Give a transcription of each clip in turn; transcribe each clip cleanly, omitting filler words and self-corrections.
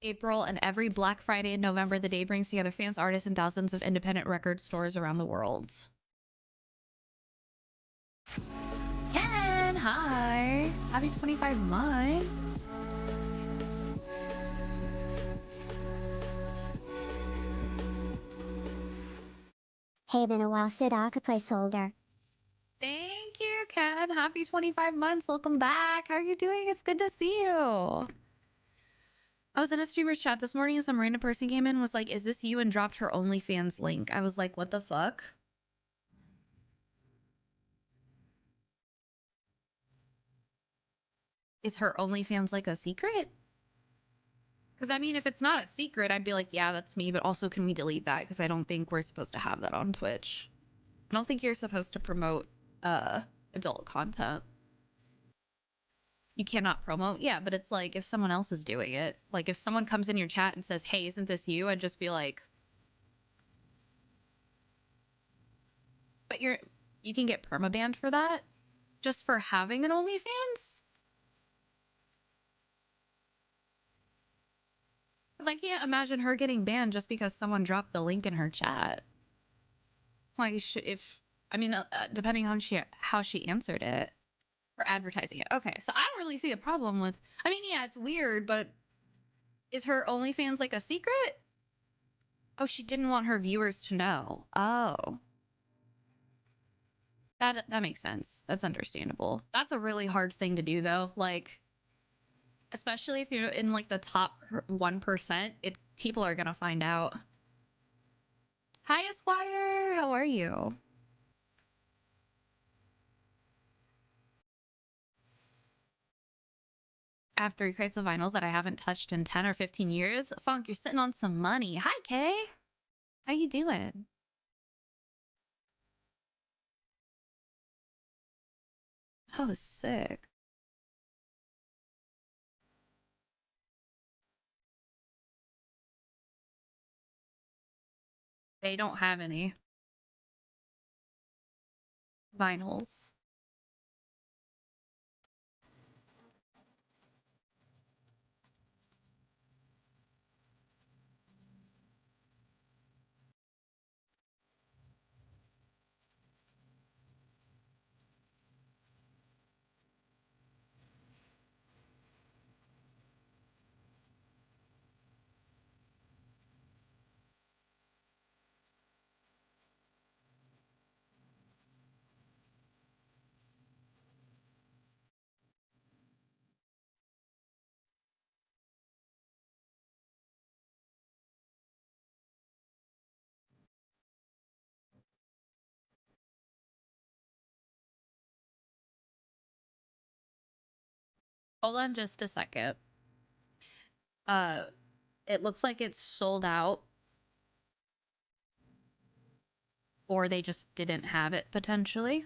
April, and every Black Friday in November, the day brings together fans, artists, and thousands of independent record stores around the world. Ken, hi. Happy 25 months. Hey, been a while, Sidaka placeholder. Thank you, Ken. Happy 25 months. Welcome back. How are you doing? It's good to see you. I was in a streamer's chat this morning and some random person came in and was like, is this you? And dropped her OnlyFans link. I was like, what the fuck? Is her OnlyFans like a secret? Because I mean, if it's not a secret, I'd be like, yeah, that's me. But also, can we delete that? Because I don't think we're supposed to have that on Twitch. I don't think you're supposed to promote adult content. You cannot promote. Yeah, but it's like if someone else is doing it, like if someone comes in your chat and says, hey, isn't this you? I'd just be like, but you can get permabanned for that just for having an OnlyFans? Because I can't imagine her getting banned just because someone dropped the link in her chat. It's like depending on how she answered it or advertising it. Okay, so I don't really see a problem with. I mean, yeah, it's weird, but is her OnlyFans like a secret? Oh, she didn't want her viewers to know. Oh, that makes sense. That's understandable. That's a really hard thing to do, though. Like, especially if you're in like the top 1%, people are gonna find out. Hi, Esquire. How are you? I have 3 crates of vinyls that I haven't touched in 10 or 15 years. Funk, you're sitting on some money. Hi, Kay. How you doing? Oh, sick. They don't have any vinyls. Hold on just a second. It looks like it's sold out. Or they just didn't have it, potentially.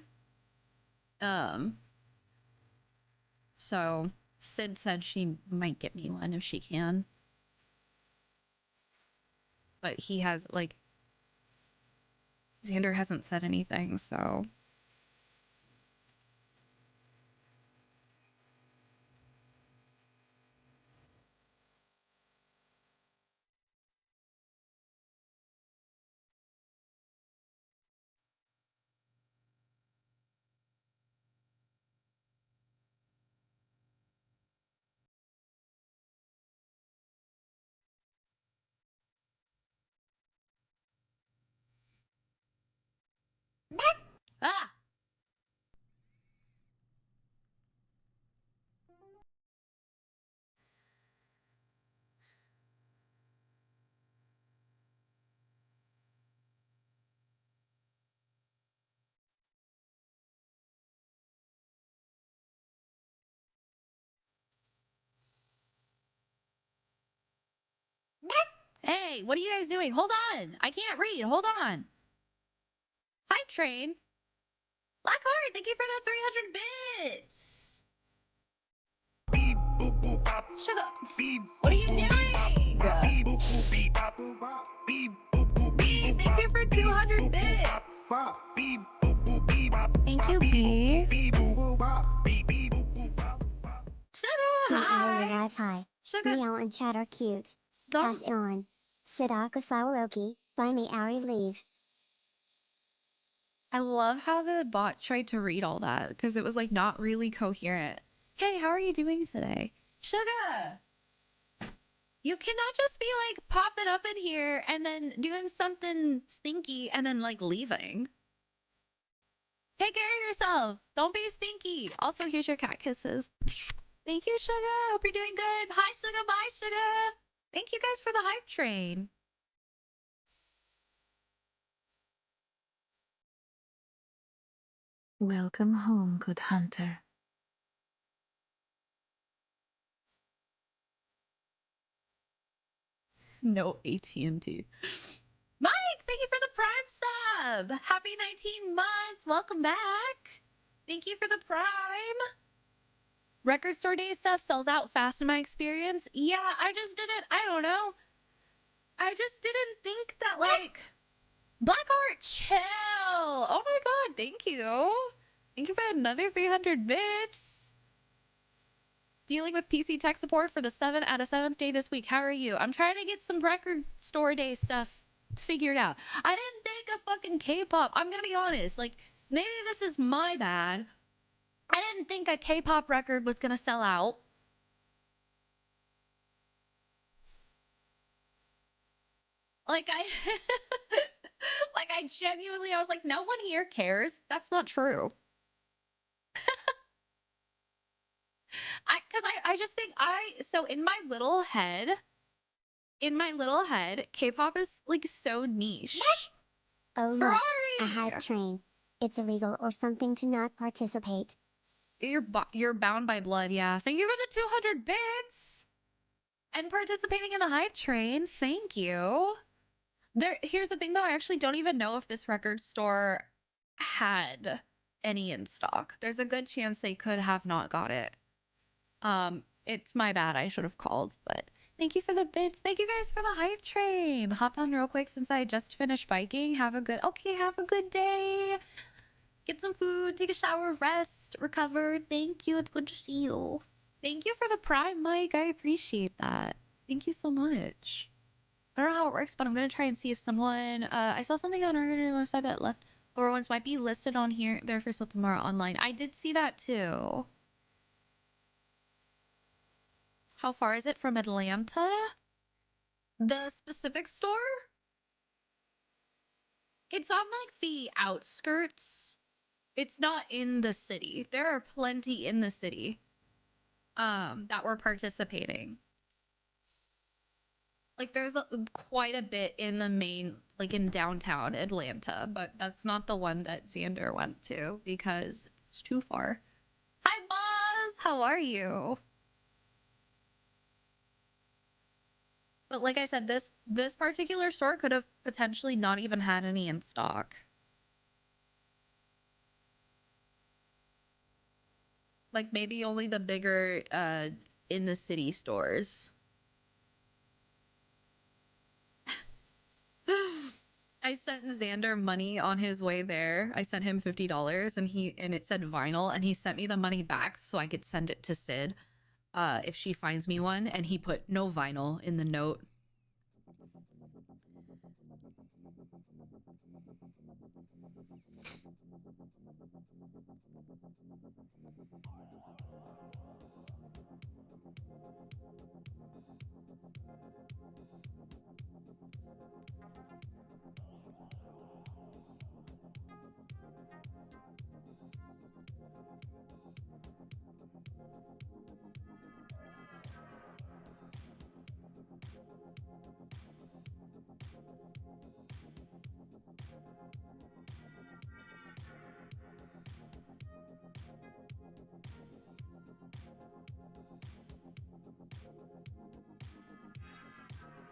So Sid said she might get me one if she can. But he has, like... Xander hasn't said anything, so... Ah! Hey, what are you guys doing? Hold on! I can't read. Hold on. Hi, Train. Blackheart, thank you for the 300 bits. Shut up. What are you doing? B, thank you for 200 bits. Thank you, B. Sugar, hi. Hi. Sugar. Meow and chat are cute. Pass it on. Sadaka Floweroki, buy me Ari leave. I love how the bot tried to read all that because it was like not really coherent. Hey, how are you doing today? Sugar! You cannot just be like popping up in here and then doing something stinky and then like leaving. Take care of yourself. Don't be stinky. Also, here's your cat kisses. Thank you, Sugar. Hope you're doing good. Hi, Sugar. Bye, Sugar. Thank you guys for the hype train. Welcome home, good hunter. No AT&T. Mike, thank you for the Prime sub. Happy 19 months. Welcome back. Thank you for the Prime. Record store day stuff sells out fast in my experience. Yeah, I just didn't, I don't know. I just didn't think that, like, Blackheart, chill. Oh my god, thank you. Thank you for another 300 bits. Dealing with PC tech support for the 7 out of 7th day this week. How are you? I'm trying to get some record store day stuff figured out. I didn't think of fucking K-pop. I'm gonna be honest. Like, maybe this is my bad. I didn't think a K-pop record was gonna sell out. Like, like, I genuinely, I was like, no one here cares. That's not true. I just think so in my little head, K-pop is like so niche. Oh look, Ferrari! a hype train. It's illegal or something to not participate. You're bound by blood, yeah. Thank you for the 200 bits and participating in the hype train. Thank you. Here's the thing though, I actually don't even know if this record store had any in stock. There's a good chance they could have not got it. It's my bad. I should have called, but thank you for the bits. Thank you guys for the hype train. Hop on real quick since I just finished biking. Have a good day. Get some food, take a shower, rest, recover. Thank you. It's good to see you. Thank you for the Prime, Mike. I appreciate that. Thank you so much. I don't know how it works, but I'm gonna try and see if someone. I saw something on our website that left or ones might be listed on here there for sale tomorrow online. I did see that too. How far is it from Atlanta? The specific store? It's on like the outskirts. It's not in the city. There are plenty in the city that were participating. Like there's quite a bit in the main, like in downtown Atlanta, but that's not the one that Xander went to because it's too far. Hi, Boz! How are you? But like I said, this particular store could have potentially not even had any in stock. Like maybe only the bigger in the city stores. I sent Xander money on his way there. I sent him $50 and it said vinyl and he sent me the money back so I could send it to Sid if she finds me one, and he put no vinyl in the note.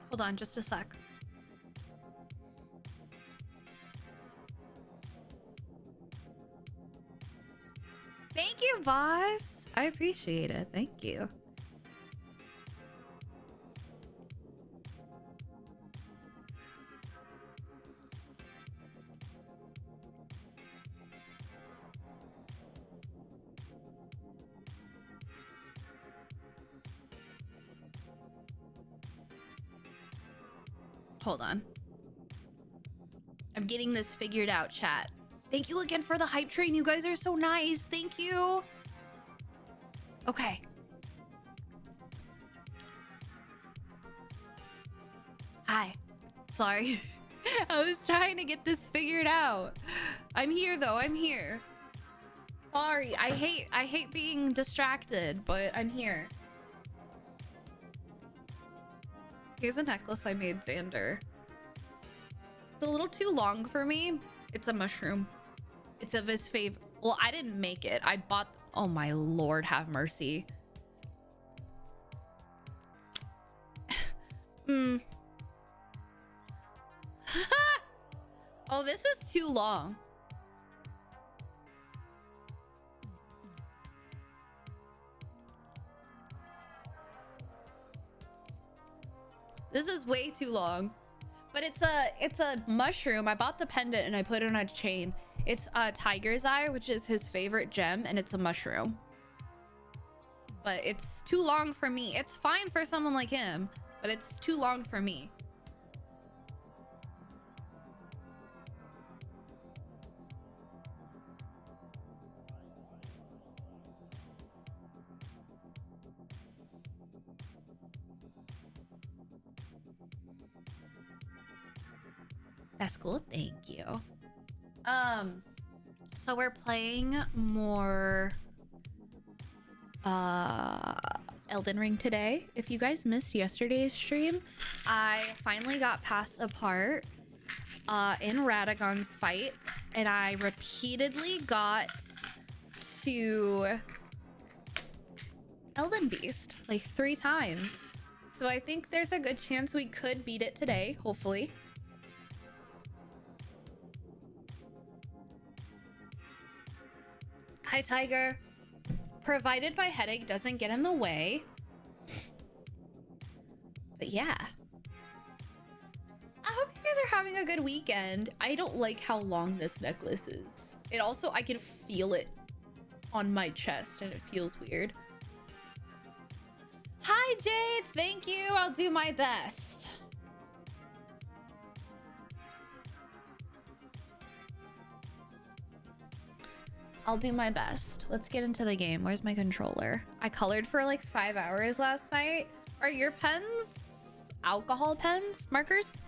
Hold on just a sec. Thank you, boss. I appreciate it. Thank you. Hold on. I'm getting this figured out, chat. Thank you again for the hype train. You guys are so nice. Thank you. Okay. Hi. Sorry. I was trying to get this figured out. I'm here though. I'm here. Sorry. I hate being distracted, but I'm here. Here's a necklace I made Xander. It's a little too long for me. It's a mushroom. It's of his favorite. Well, I didn't make it. I bought. Oh my Lord, have mercy. Oh, this is too long. This is way too long. But it's a mushroom. I bought the pendant and I put it on a chain. It's a tiger's eye, which is his favorite gem, and it's a mushroom. But it's too long for me. It's fine for someone like him, but it's too long for me. That's cool. Thank you. So we're playing more Elden Ring today. If you guys missed yesterday's stream, I finally got past a part in Radagon's fight, and I repeatedly got to Elden Beast like 3 times. So I think there's a good chance we could beat it today, hopefully. Hi, Tiger. Provided my headache doesn't get in the way. But yeah. I hope you guys are having a good weekend. I don't like how long this necklace is. It also, I can feel it on my chest and it feels weird. Hi, Jade. Thank you. I'll do my best. I'll do my best. Let's get into the game. Where's my controller? I colored for like 5 hours last night. Are your pens alcohol pens? Markers?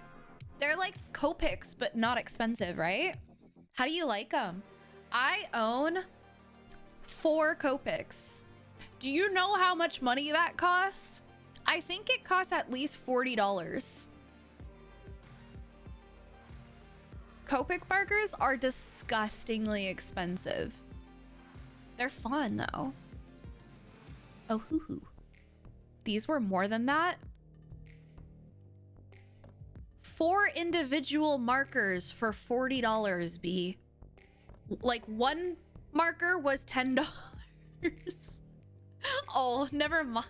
They're like Copics, but not expensive, right? How do you like them? I own 4 Copics. Do you know how much money that cost? I think it costs at least $40. Copic markers are disgustingly expensive. They're fun though. Oh, hoo hoo. These were more than that. 4 individual markers for $40, B. Like one marker was $10. Oh, never mind.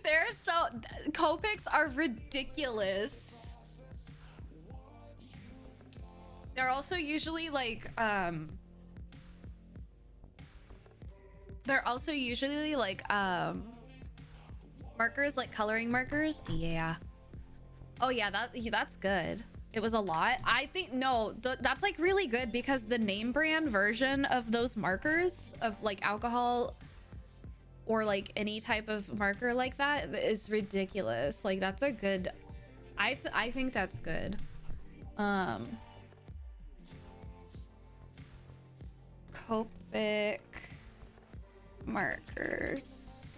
They're so... Copics are ridiculous. They're also usually like, markers, like coloring markers. Yeah. Oh yeah, that's good. It was a lot. I think, no, that's like really good because the name brand version of those markers of like alcohol or like any type of marker like that is ridiculous. Like that's a good, I think that's good. Copic markers.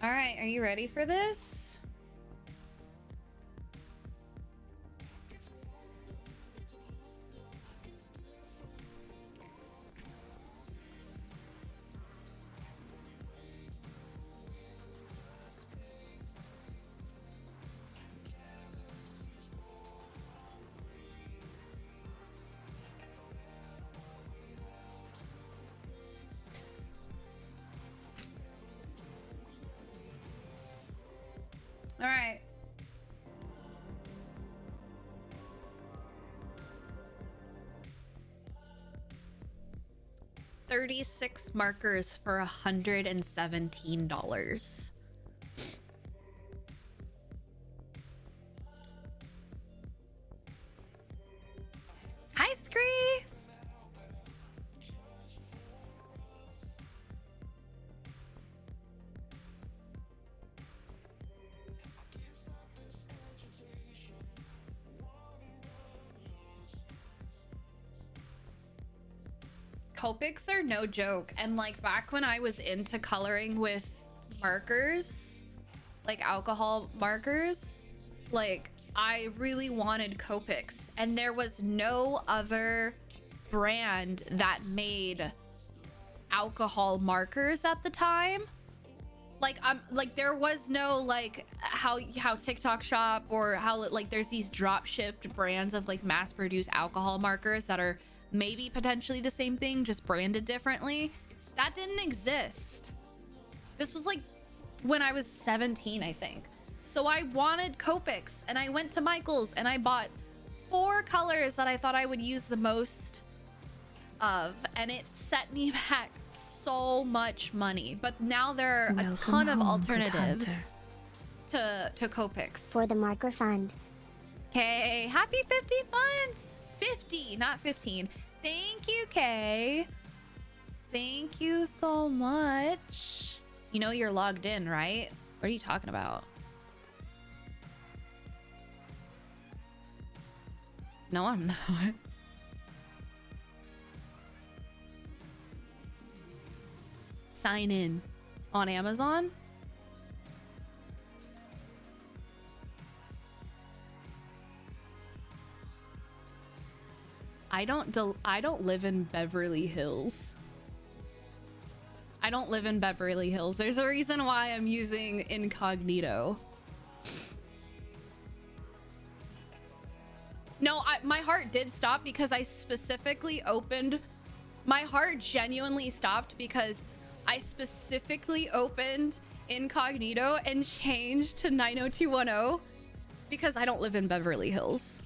All right, are you ready for this? All right. $36 markers for $117. Copics are no joke. And like back when I was into coloring with markers, like alcohol markers, like I really wanted Copics, and there was no other brand that made alcohol markers at the time. Like there was no like how TikTok Shop or how like there's these drop shipped brands of like mass produced alcohol markers that are maybe potentially the same thing, just branded differently. That didn't exist. This was like when I was 17, I think. So I wanted Copics, and I went to Michael's and I bought 4 colors that I thought I would use the most of, and it set me back so much money. But now there are a ton of alternatives to Copics. For the marker fund. Okay, happy 15 months. 50, not 15. Thank you, Kay. Thank you so much. You know you're logged in, right? What are you talking about? No, I'm not. Sign in on Amazon. I don't live in Beverly Hills. I don't live in Beverly Hills. There's a reason why I'm using incognito. No, my heart did stop because I specifically opened... My heart genuinely stopped because I specifically opened incognito and changed to 90210 because I don't live in Beverly Hills.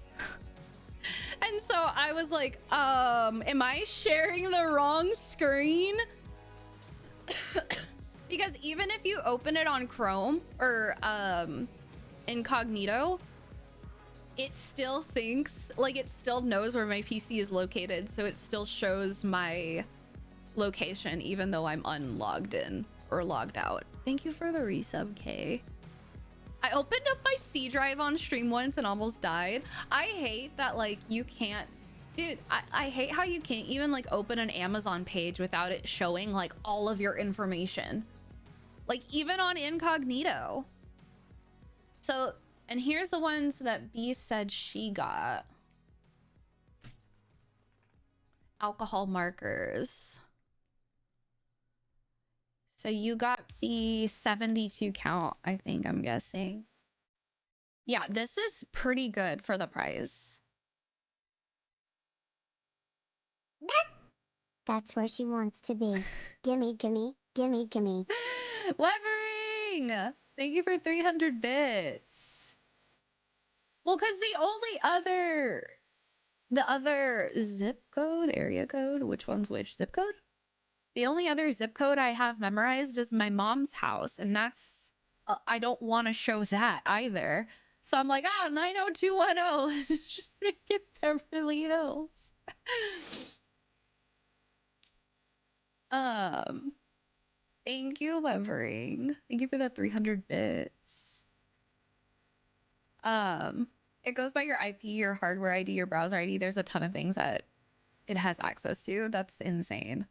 And so I was like, am I sharing the wrong screen? Because even if you open it on Chrome or incognito, it still thinks, like it still knows where my PC is located, so it still shows my location even though I'm unlogged in or logged out. Thank you for the resub, Kay. I opened up my C drive on stream once and almost died. I hate that, like, you can't... Dude, I hate how you can't even, like, open an Amazon page without it showing, like, all of your information. Like, even on incognito. So, and here's the ones that B said she got. Alcohol markers. So you got the 72 count, I think, I'm guessing. Yeah, this is pretty good for the price. That's where she wants to be. Gimme, gimme, gimme, gimme. Levering! Thank you for 300 bits. Well, because the other zip code, area code, which one's which? Zip code? The only other zip code I have memorized is my mom's house, and that's, I don't want to show that either. So I'm like, 90210. Just make it Beverly Hills. Thank you, Levering. Thank you for that 300 bits. It goes by your IP, your hardware ID, your browser ID. There's a ton of things that it has access to. That's insane.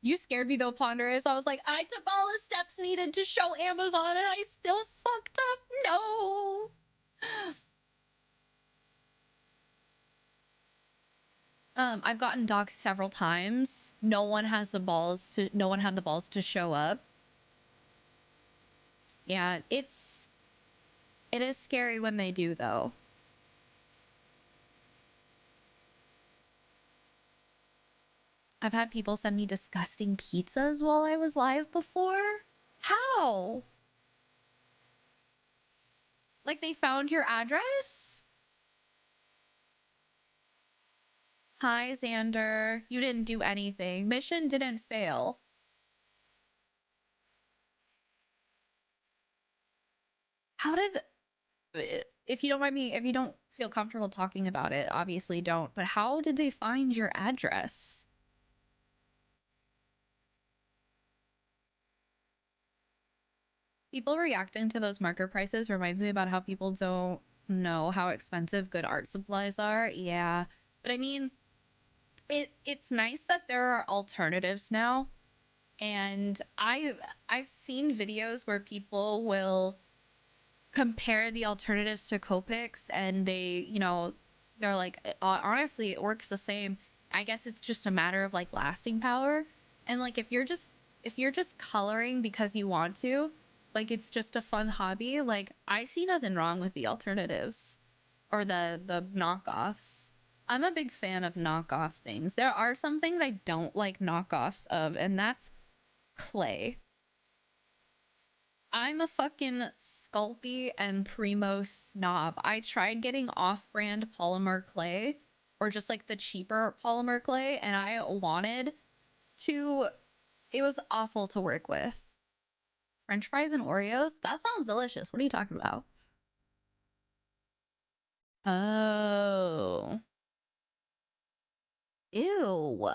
You scared me though, Ponderous. I was like, I took all the steps needed to show Amazon and I still fucked up. No. I've gotten doxxed several times. No one had the balls to show up. Yeah, it is scary when they do though. I've had people send me disgusting pizzas while I was live before. How? Like they found your address? Hi, Xander. You didn't do anything. Mission didn't fail. How did... If you don't mind me, if you don't feel comfortable talking about it, obviously don't. But how did they find your address? People reacting to those marker prices reminds me about how people don't know how expensive good art supplies are. Yeah. But I mean, it's nice that there are alternatives now, and I've seen videos where people will compare the alternatives to Copics, and they're like, honestly, it works the same. I guess it's just a matter of like lasting power. And like if you're just coloring because you want to, like it's just a fun hobby, like I see nothing wrong with the alternatives or the knockoffs. I'm a big fan of knockoff things. There are some things I don't like knockoffs of, and that's clay. I'm a fucking Sculpey and Primo snob. I tried getting off-brand polymer clay, or just like the cheaper polymer clay, and I wanted to. It was awful to work with. French fries and Oreos? That sounds delicious. What are you talking about? Oh. Ew.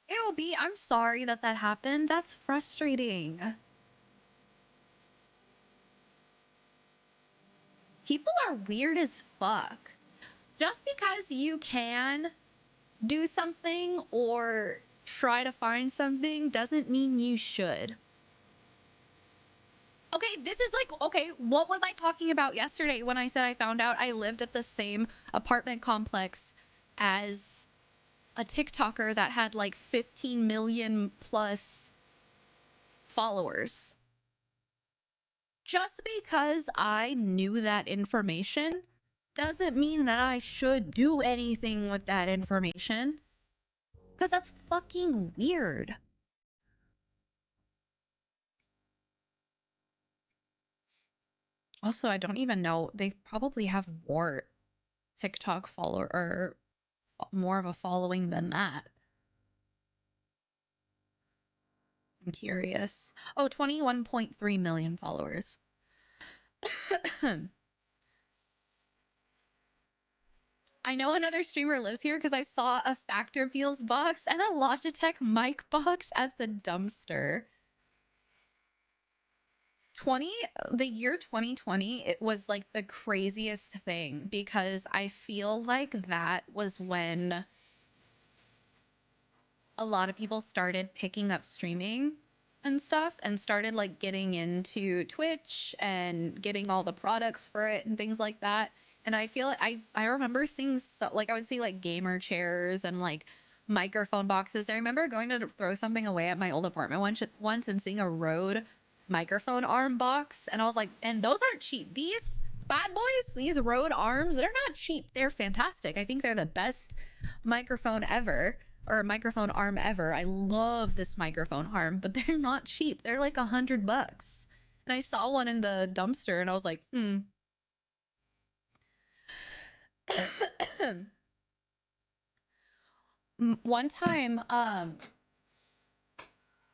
Ew, B, I'm sorry that that happened. That's frustrating. People are weird as fuck. Just because you can do something or try to find something doesn't mean you should. Okay, this is like, okay, what was I talking about yesterday when I said I found out I lived at the same apartment complex as a TikToker that had like 15 million plus followers? Just because I knew that information doesn't mean that I should do anything with that information. Because that's fucking weird. Also, I don't even know. They probably have more TikTok follower or more of a following than that. I'm curious. Oh, 21.3 million followers. I know another streamer lives here because I saw a Factor Feels box and a Logitech mic box at the dumpster. 20 the year 2020, it was like the craziest thing because I feel like that was when a lot of people started picking up streaming and stuff and started like getting into Twitch and getting all the products for it and things like that. And I feel like I remember seeing like I would see like gamer chairs and like microphone boxes. I remember going to throw something away at my old apartment once and seeing a Rode microphone arm box, and I was like, and those aren't cheap. These bad boys, these Rode arms, they're not cheap. They're fantastic. I think they're the best microphone ever, or microphone arm ever. I love this microphone arm, but they're not cheap. They're like $100. And I saw one in the dumpster and I was like, one time,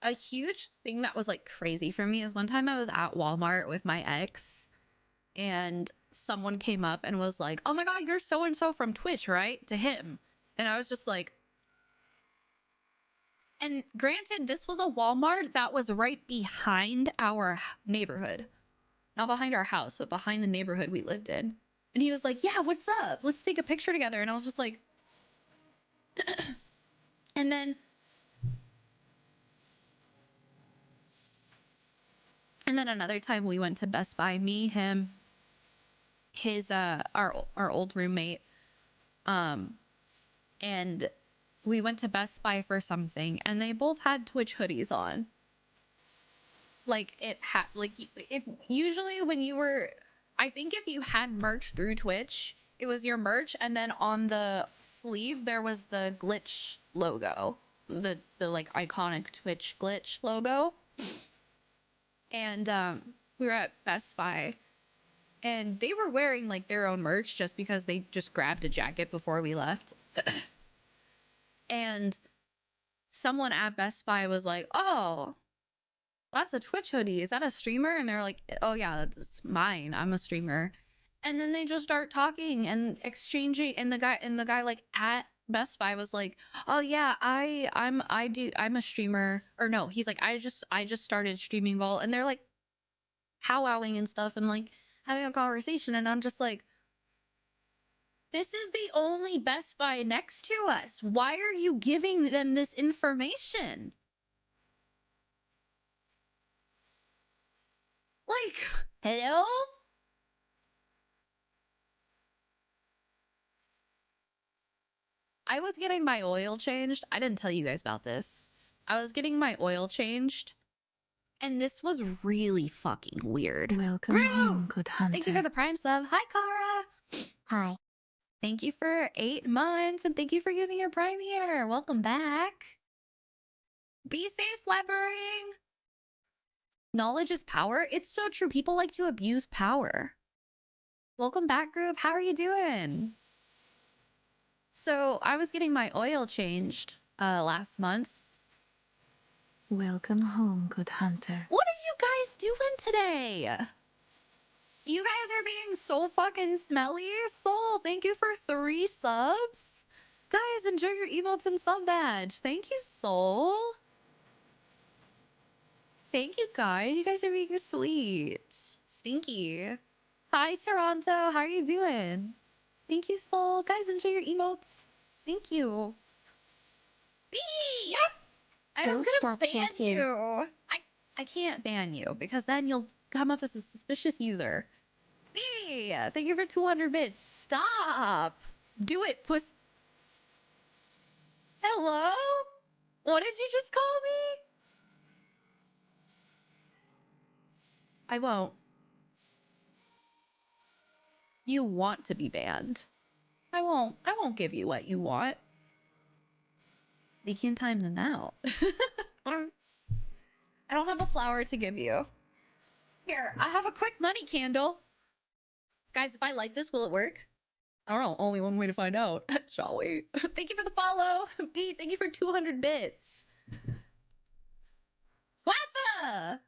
a huge thing that was like crazy for me is one time I was at Walmart with my ex and someone came up and was like, "Oh my god, you're so and so from Twitch, right?" to him. And I was just like, and granted, this was a Walmart that was right behind our neighborhood. Not behind our house, but behind the neighborhood we lived in. And he was like, "Yeah, what's up? Let's take a picture together." And I was just like, and then another time we went to Best Buy, me, him, his our old roommate, um, and we went to Best Buy for something, and they both had Twitch hoodies on. Like it had like if usually when you were, I think if you had merch through Twitch, it was your merch, and then on the sleeve there was the glitch logo, the like iconic Twitch glitch logo. And we were at Best Buy and they were wearing like their own merch just because they just grabbed a jacket before we left. And someone at Best Buy was like, "Oh, that's a Twitch hoodie. Is that a streamer?" And they're like, "Oh yeah, that's mine. I'm a streamer." And then they just start talking and exchanging, and the guy like at Best Buy was like, "Oh yeah, I'm a streamer." Or no, he's like, I just started streaming Vol." And they're like, powwowing and stuff and like having a conversation, and I'm just like, this is the only Best Buy next to us. Why are you giving them this information? Like, hello? I was getting my oil changed. I didn't tell you guys about this. I was getting my oil changed, and this was really fucking weird. Welcome Brew! home, good hunter. Thank you for the Prime sub. Hi, Kara. Hi. Thank you for 8 months, and thank you for using your Prime here. Welcome back. Be safe, Webbering. Knowledge is power. It's so true. People like to abuse power. Welcome back, group. How are you doing? So I was getting my oil changed last month. Welcome home, good hunter. What are you guys doing today? You guys are being so fucking smelly. Soul, thank you for 3 subs. Guys, enjoy your emotes and sub badge. Thank you, Soul. Thank you, guys. You guys are being sweet. Stinky. Hi, Toronto. How are you doing? Thank you, Soul. Guys, enjoy your emotes. Thank you. Bee! I'm Don't gonna stop ban champion. you. I can't ban you because then you'll come up as a suspicious user. Bee! Thank you for 200 bits. Stop. Do it, puss. Hello? What did you just call me? I won't. You want to be banned. I won't give you what you want. They can time them out. I don't have a flower to give you. Here, I have a quick money candle. Guys, if I light this, will it work? I don't know. Only one way to find out. Shall we? Thank you for the follow. Pete, thank you for 200 bits. Guafa!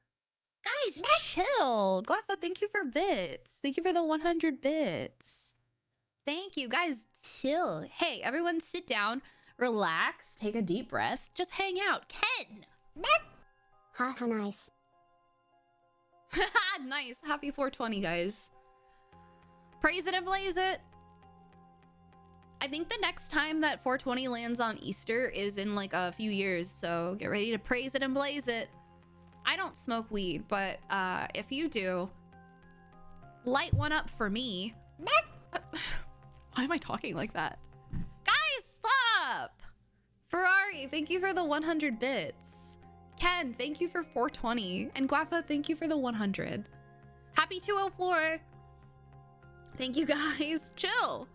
Guys, chill. Guafa, thank you for bits. Thank you for the 100 bits. Thank you. Guys, chill. Hey, everyone sit down, relax, take a deep breath, just hang out. Ken! Haha, nice. Nice. Happy 420, guys. Praise it and blaze it. I think the next time that 420 lands on Easter is in like a few years, so get ready to praise it and blaze it. I don't smoke weed, but if you do, light one up for me. Why am I talking like that? Guys, stop! Ferrari, thank you for the 100 bits. Ken, thank you for 420. And Guafa, thank you for the 100. Happy 204. Thank you, guys. Chill.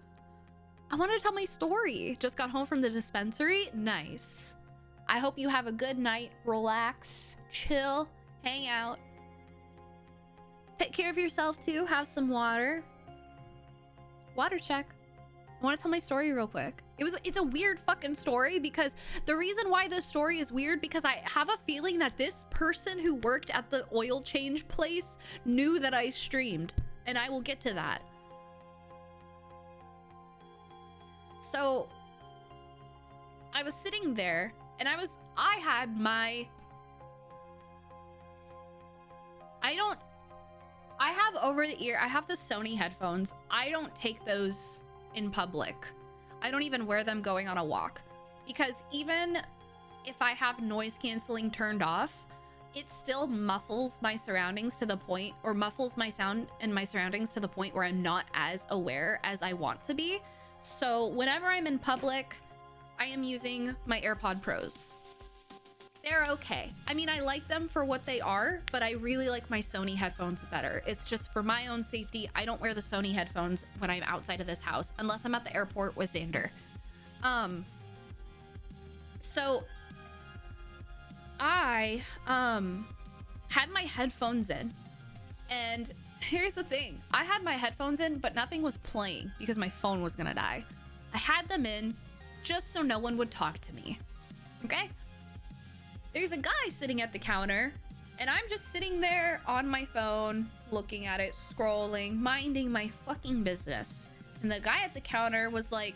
I want to tell my story. Just got home from the dispensary. Nice. I hope you have a good night. Relax, chill, hang out. Take care of yourself too. Have some water. Water check. I want to tell my story real quick. It's a weird fucking story because the reason why this story is weird because I have a feeling that this person who worked at the oil change place knew that I streamed, and I will get to that. So I was sitting there and I had my, I have over the ear, I have the Sony headphones. I don't take those in public. I don't even wear them going on a walk because even if I have noise canceling turned off, it still muffles my surroundings to the point, or muffles my sound and my surroundings to the point where I'm not as aware as I want to be. So whenever I'm in public, I am using my AirPod Pros. They're okay. I mean, I like them for what they are, but I really like my Sony headphones better. It's just for my own safety. I don't wear the Sony headphones when I'm outside of this house, unless I'm at the airport with Xander. So I had my headphones in, and here's the thing. I had my headphones in, but nothing was playing because my phone was gonna die. I had them in just so no one would talk to me. Okay? There's a guy sitting at the counter, and I'm just sitting there on my phone, looking at it, scrolling, minding my fucking business. And the guy at the counter was like,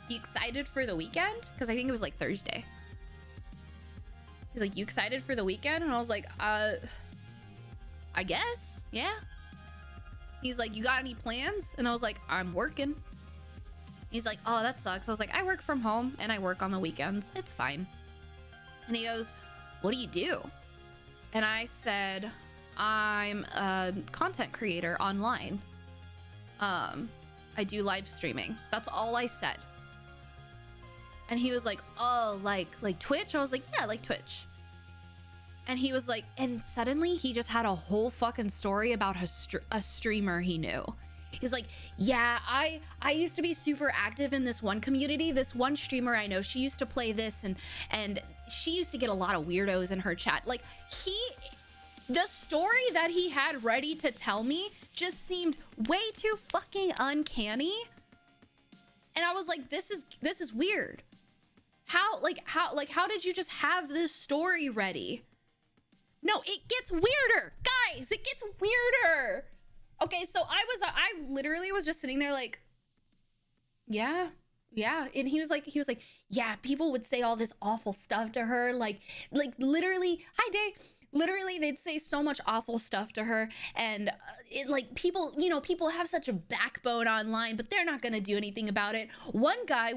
"You excited for the weekend?" Because I think it was like Thursday. He's like, you excited for the weekend? And I was like, I guess, yeah. He's like, you got any plans? And I was like, I'm working. He's like, oh, that sucks. I was like, I work from home and I work on the weekends. It's fine. And he goes, what do you do? And I said, I'm a content creator online. I do live streaming. That's all I said. And he was like, oh, like Twitch? I was like, yeah, like Twitch. And he was like, and suddenly he just had a whole fucking story about a streamer he knew. He's like, yeah, I used to be super active in this one community. This one streamer I know, she used to play this and she used to get a lot of weirdos in her chat. Like the story that he had ready to tell me just seemed way too fucking uncanny. And I was like, this is weird. How did you just have this story ready? No, it gets weirder, guys. It gets weirder. Okay, so I literally was just sitting there like, yeah. And he was like, yeah, people would say all this awful stuff to her. Like literally, hi Day. Literally, they'd say so much awful stuff to her. And it like people have such a backbone online, but they're not going to do anything about it. One guy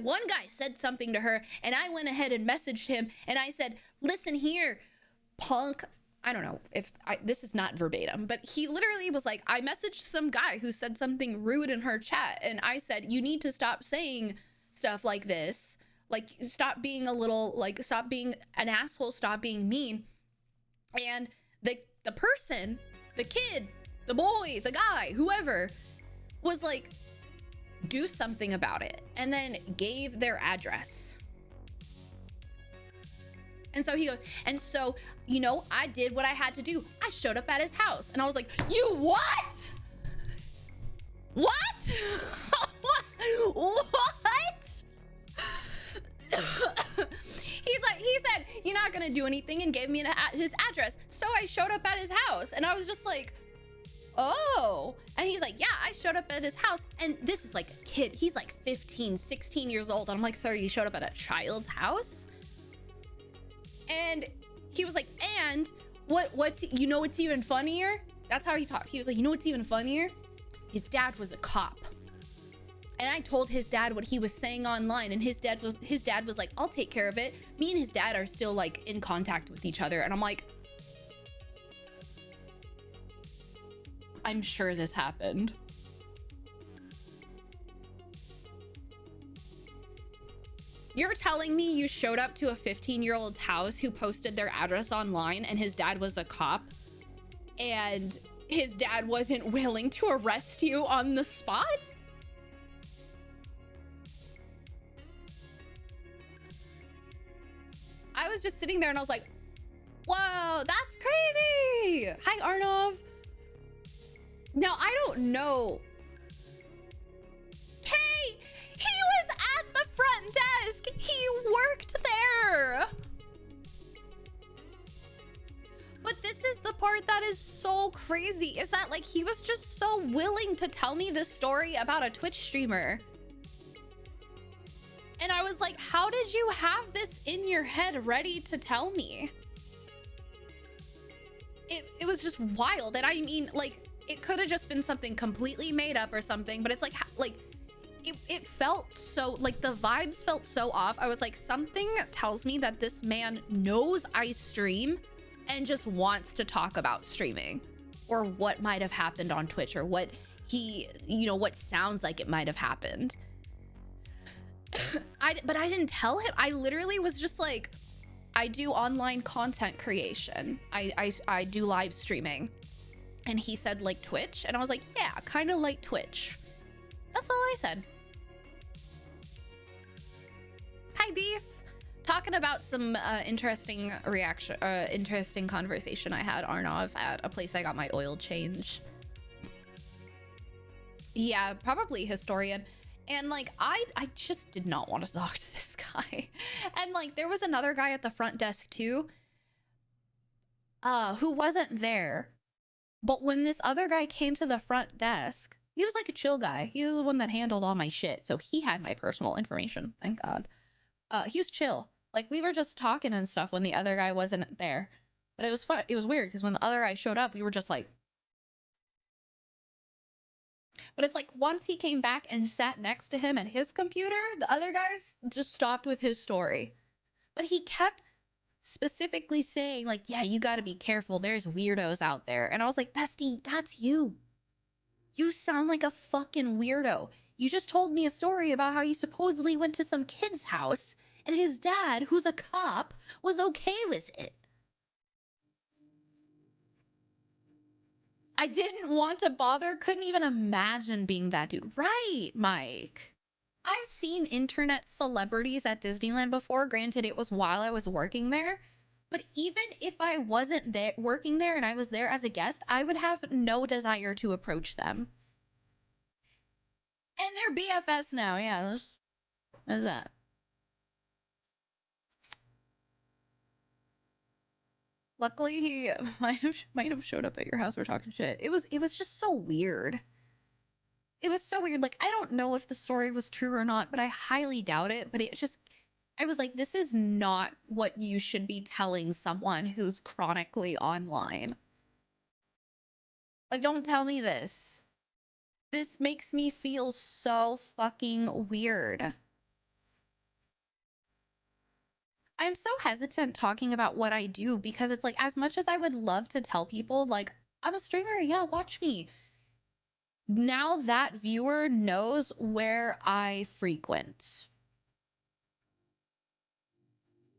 said something to her and I went ahead and messaged him and I said, listen here, punk. I don't know if this is not verbatim, but he literally was like, I messaged some guy who said something rude in her chat. And I said, you need to stop saying stuff like this. Like, stop being stop being an asshole, stop being mean. And the person, the kid, the boy, the guy, whoever was like, do something about it. And then gave their address. And so he goes, and so, I did what I had to do. I showed up at his house and I was like, you what? What? What? He said, you're not gonna do anything and gave me his address. So I showed up at his house and I was just like, oh. And he's like, yeah, I showed up at his house. And this is like a kid. He's like 15, 16 years old. And I'm like, sir, you showed up at a child's house? And he was like, and what's even funnier? That's how he talked. He was like, what's even funnier? His dad was a cop. And I told his dad what he was saying online, and his dad was like, I'll take care of it. Me and his dad are still like in contact with each other. And I'm like, I'm sure this happened. You're telling me you showed up to a 15-year-old's house who posted their address online and his dad was a cop and his dad wasn't willing to arrest you on the spot? I was just sitting there and I was like, whoa, that's crazy. Hi, Arnov. Now, I don't know. Hey, he was at the front desk. He worked there. But this is the part that is so crazy, is that like he was just so willing to tell me this story about a Twitch streamer. And I was like, how did you have this in your head ready to tell me? It was just wild. And I mean, like, it could have just been something completely made up or something, but it's like it felt so, like, the vibes felt so off. I was like, something tells me that this man knows I stream and just wants to talk about streaming or what might have happened on Twitch or what he, what sounds like it might have happened. But I didn't tell him. I literally was just like, I do online content creation. I do live streaming. And he said, like, Twitch? And I was like, yeah, kind of like Twitch. That's all I said. Hi, Beef. Talking about some interesting conversation I had, Arnov, at a place I got my oil change. Yeah, probably Historian. And like, I just did not want to talk to this guy. And like, there was another guy at the front desk too, who wasn't there. But when this other guy came to the front desk, he was like a chill guy. He was the one that handled all my shit. So he had my personal information, thank God. He was chill. Like, we were just talking and stuff when the other guy wasn't there. But it was fun. It was weird because when the other guy showed up, we were just like. But it's like once he came back and sat next to him at his computer, the other guys just stopped with his story. But he kept specifically saying, like, yeah, you gotta be careful. There's weirdos out there. And I was like, bestie, that's you. You sound like a fucking weirdo. You just told me a story about how you supposedly went to some kid's house and his dad, who's a cop, was okay with it. I didn't want to bother, couldn't even imagine being that dude. Right, Mike. I've seen internet celebrities at Disneyland before. Granted, it was while I was working there. But even if I wasn't there working there and I was there as a guest, I would have no desire to approach them. And they're BFS now, yeah. That's that. Luckily, he might have showed up at your house. We're talking shit. It was just so weird. It was so weird. Like, I don't know if the story was true or not, but I highly doubt it. But it just, I was like, this is not what you should be telling someone who's chronically online. Like, don't tell me this. This makes me feel so fucking weird. I'm so hesitant talking about what I do because it's like, as much as I would love to tell people, like, I'm a streamer, yeah, watch me. Now that viewer knows where I frequent.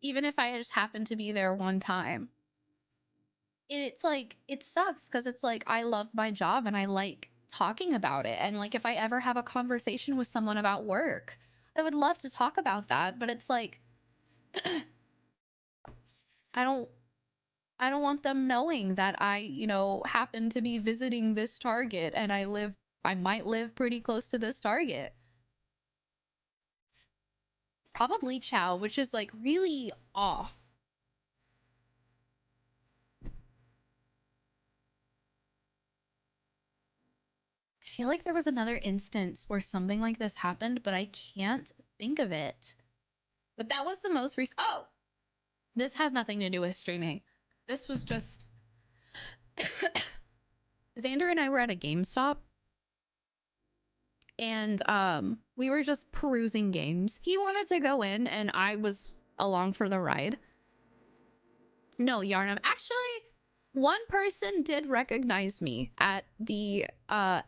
Even if I just happen to be there one time. And it's like, it sucks because it's like, I love my job and I like talking about it. And like, if I ever have a conversation with someone about work, I would love to talk about that. But it's like, I don't want them knowing that I, happen to be visiting this Target and I might live pretty close to this Target. Probably Chow, which is like really off. I feel like there was another instance where something like this happened, but I can't think of it. But that was the most recent. Oh, this has nothing to do with streaming. This was just Xander and I were at a GameStop and we were just perusing games. He wanted to go in and I was along for the ride. No, Yarnum. Actually, one person did recognize me at the not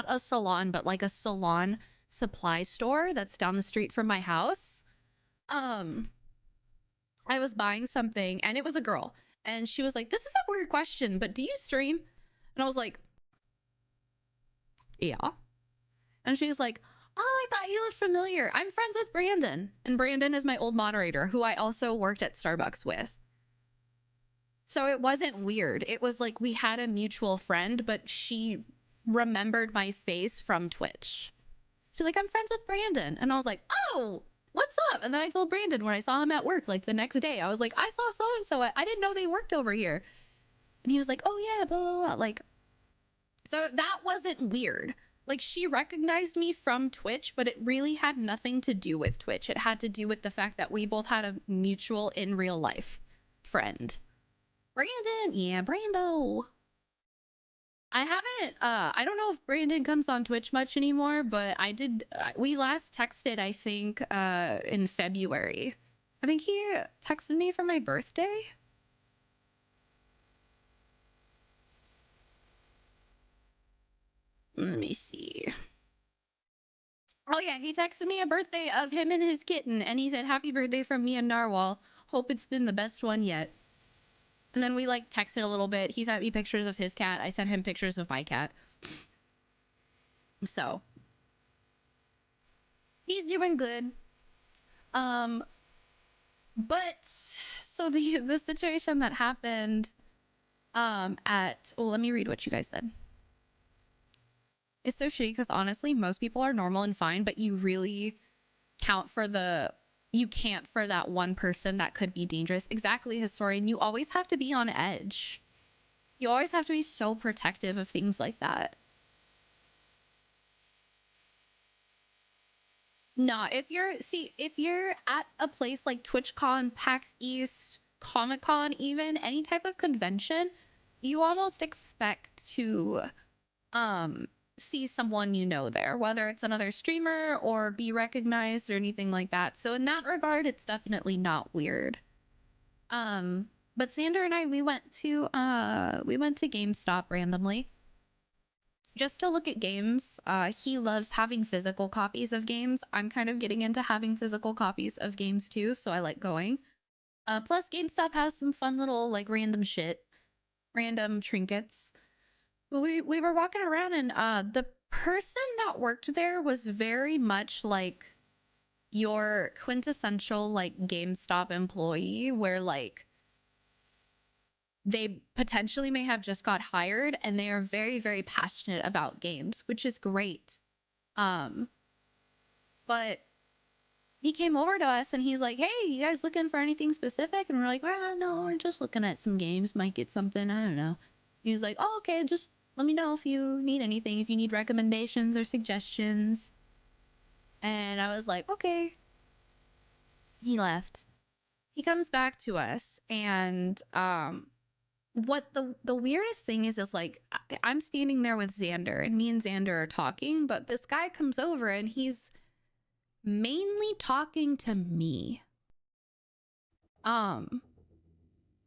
a salon, but like a salon supply store that's down the street from my house. Um, I was buying something and it was a girl, and she was like, "This is a weird question, but do you stream?" And I was like, "Yeah." And she's like, "Oh, I thought you looked familiar. I'm friends with Brandon, and Brandon is my old moderator, who I also worked at Starbucks with." So it wasn't weird. It was like we had a mutual friend, but she remembered my face from Twitch. She's like, "I'm friends with Brandon." And I was like, "Oh, what's up?" And then I told Brandon when I saw him at work, like the next day, I was like, "I saw so and so. I didn't know they worked over here." And he was like, "Oh, yeah, blah, blah, blah." Like, so that wasn't weird. Like, she recognized me from Twitch, but it really had nothing to do with Twitch. It had to do with the fact that we both had a mutual in real life friend. Brandon, yeah, Brando. I haven't, I don't know if Brandon comes on Twitch much anymore, but I did, we last texted, I think, in February. I think he texted me for my birthday. Let me see. Oh yeah, he texted me a birthday of him and his kitten, and he said, "Happy birthday from me and Narwhal. Hope it's been the best one yet." And then we like texted a little bit. He sent me pictures of his cat. I sent him pictures of my cat. So he's doing good. Um, but so the situation that happened at, oh, let me read what you guys said. It's so shitty because honestly, most people are normal and fine, but you really count for you can't for that one person that could be dangerous. Exactly, Historian. You always have to be on edge. You always have to be so protective of things like that. Nah, if you're at a place like TwitchCon, PAX East, Comic Con, even any type of convention, you almost expect to see someone you know there, whether it's another streamer or be recognized or anything like that. So in that regard, it's definitely not weird. But Xander and I, we went to GameStop randomly just to look at games. He loves having physical copies of games. I'm kind of getting into having physical copies of games too, so I like going. Plus GameStop has some fun little like random shit, random trinkets. We were walking around and the person that worked there was very much like your quintessential like GameStop employee where like they potentially may have just got hired and they are very very passionate about games, which is great. um but he came over to us and he's like, hey, you guys looking for anything specific? And we're like, well, no, we're just looking at some games, might get something, I don't know. He was like, oh, okay, just let me know if you need anything, if you need recommendations or suggestions. And I was like, okay. He left. He comes back to us and what the weirdest thing is like I'm standing there with Xander and me and Xander are talking, but this guy comes over and he's mainly talking to me.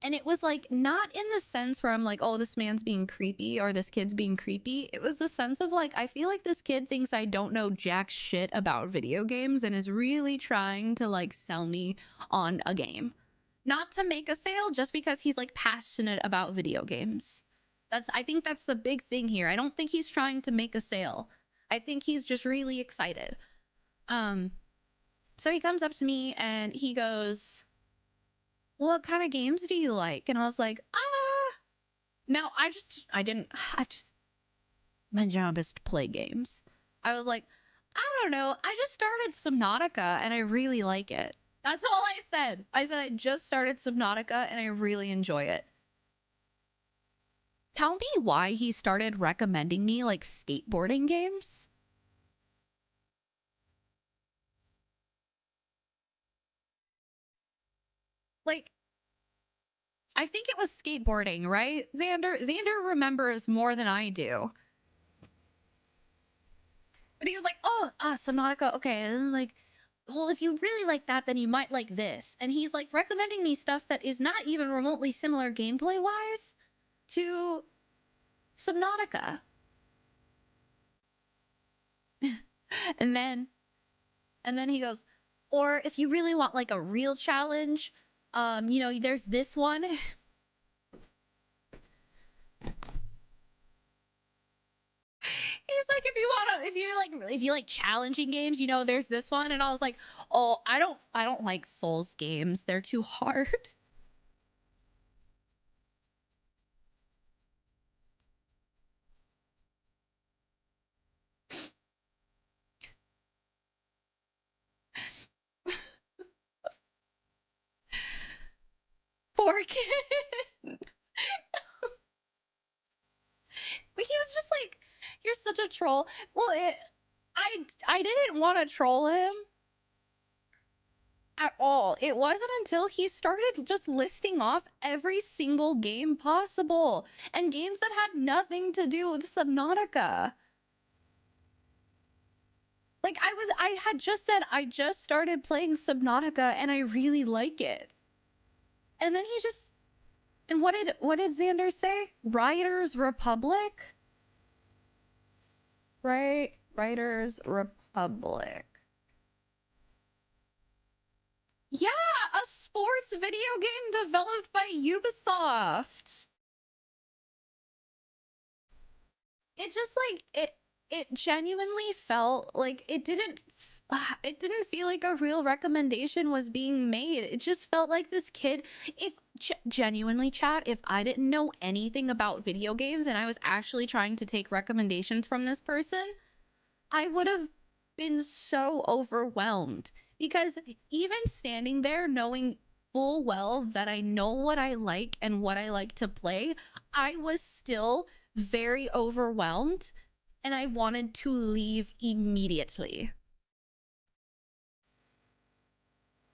And it was like not in the sense where I'm like, oh, this man's being creepy or this kid's being creepy. It was the sense of like, I feel like this kid thinks I don't know jack shit about video games and is really trying to like sell me on a game. Not to make a sale, just because he's like passionate about video games. I think that's the big thing here. I don't think he's trying to make a sale. I think he's just really excited. So he comes up to me and he goes, what kind of games do you like? And I was like, no, my job is to play games. I was like, I don't know. I just started Subnautica and I really like it. That's all I said. I said I just started Subnautica and I really enjoy it. Tell me why he started recommending me like skateboarding games. Like, I think it was skateboarding, right? Xander remembers more than I do. But he was like, oh, Subnautica, okay. And I was like, well, if you really like that, then you might like this. And he's like recommending me stuff that is not even remotely similar gameplay wise to Subnautica. and then he goes, or if you really want like a real challenge, there's this one. He's like, if you like challenging games, there's this one. And I was like, oh, I don't like Souls games. They're too hard. Poor kid. But he was just like, you're such a troll. Well, I didn't want to troll him at all. It wasn't until he started just listing off every single game possible and games that had nothing to do with Subnautica. Like I had just said I just started playing Subnautica and I really like it. And then he just and what did Xander say? Riders Republic? Right? Riders Republic. Yeah, a sports video game developed by Ubisoft. It just like it genuinely felt like it didn't feel like a real recommendation was being made. It just felt like this kid, if genuinely chat, if I didn't know anything about video games and I was actually trying to take recommendations from this person, I would have been so overwhelmed because even standing there knowing full well that I know what I like and what I like to play, I was still very overwhelmed and I wanted to leave immediately.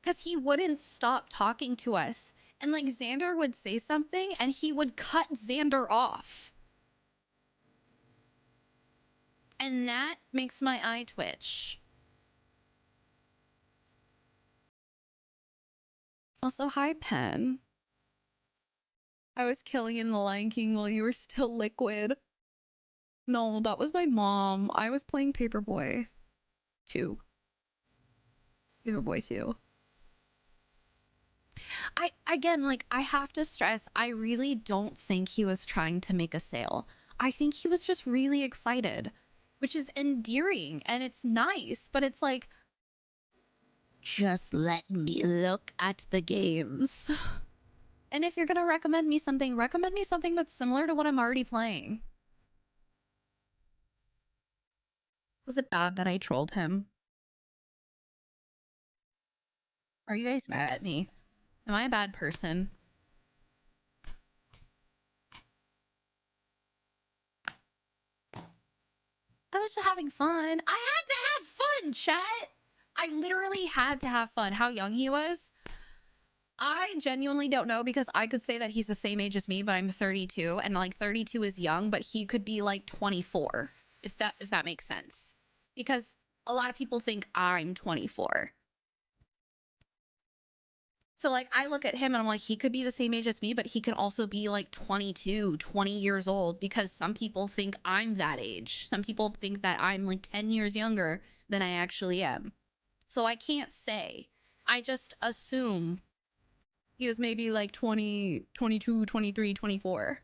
because he wouldn't stop talking to us. And like Xander would say something and he would cut Xander off. And that makes my eye twitch. Also, hi, Pen. I was killing in the Lion King while you were still liquid. No, that was my mom. I was playing Paperboy 2. Paperboy 2. Again, like, I have to stress, I really don't think he was trying to make a sale. I think he was just really excited, which is endearing and it's nice, but it's like, just let me look at the games. And if you're gonna recommend me something that's similar to what I'm already playing. Was it bad that I trolled him? Are you guys mad at me? Am I a bad person? I was just having fun. I had to have fun, chat. I literally had to have fun. How young he was? I genuinely don't know, because I could say that he's the same age as me, but I'm 32, and like 32 is young, but he could be like 24, if that makes sense. Because a lot of people think I'm 24. So like I look at him and I'm like, he could be the same age as me, but he could also be like 22, 20 years old, because some people think I'm that age. Some people think that I'm like 10 years younger than I actually am. So I can't say. I just assume he was maybe like 20, 22, 23, 24.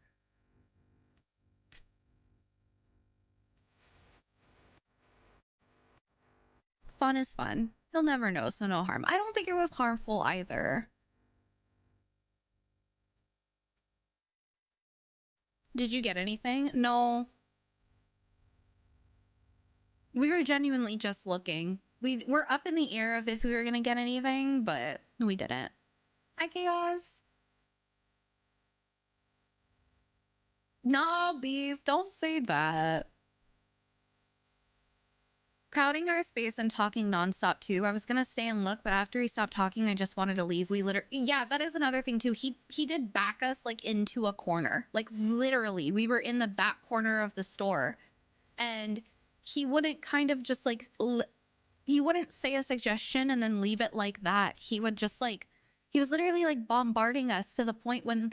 Fun is fun. He'll never know, so no harm. I don't think it was harmful either. Did you get anything? No. We were genuinely just looking. We were up in the air of if we were gonna get anything, but we didn't. Hi, Chaos. No, Beef, don't say that. Crowding our space and talking nonstop too. I was gonna stay and look, but after he stopped talking, I just wanted to leave. We literally, yeah, that is another thing too. He did back us like into a corner, like literally. We were in the back corner of the store, and he wouldn't kind of just like he wouldn't say a suggestion and then leave it like that. He would just like, he was literally like bombarding us to the point when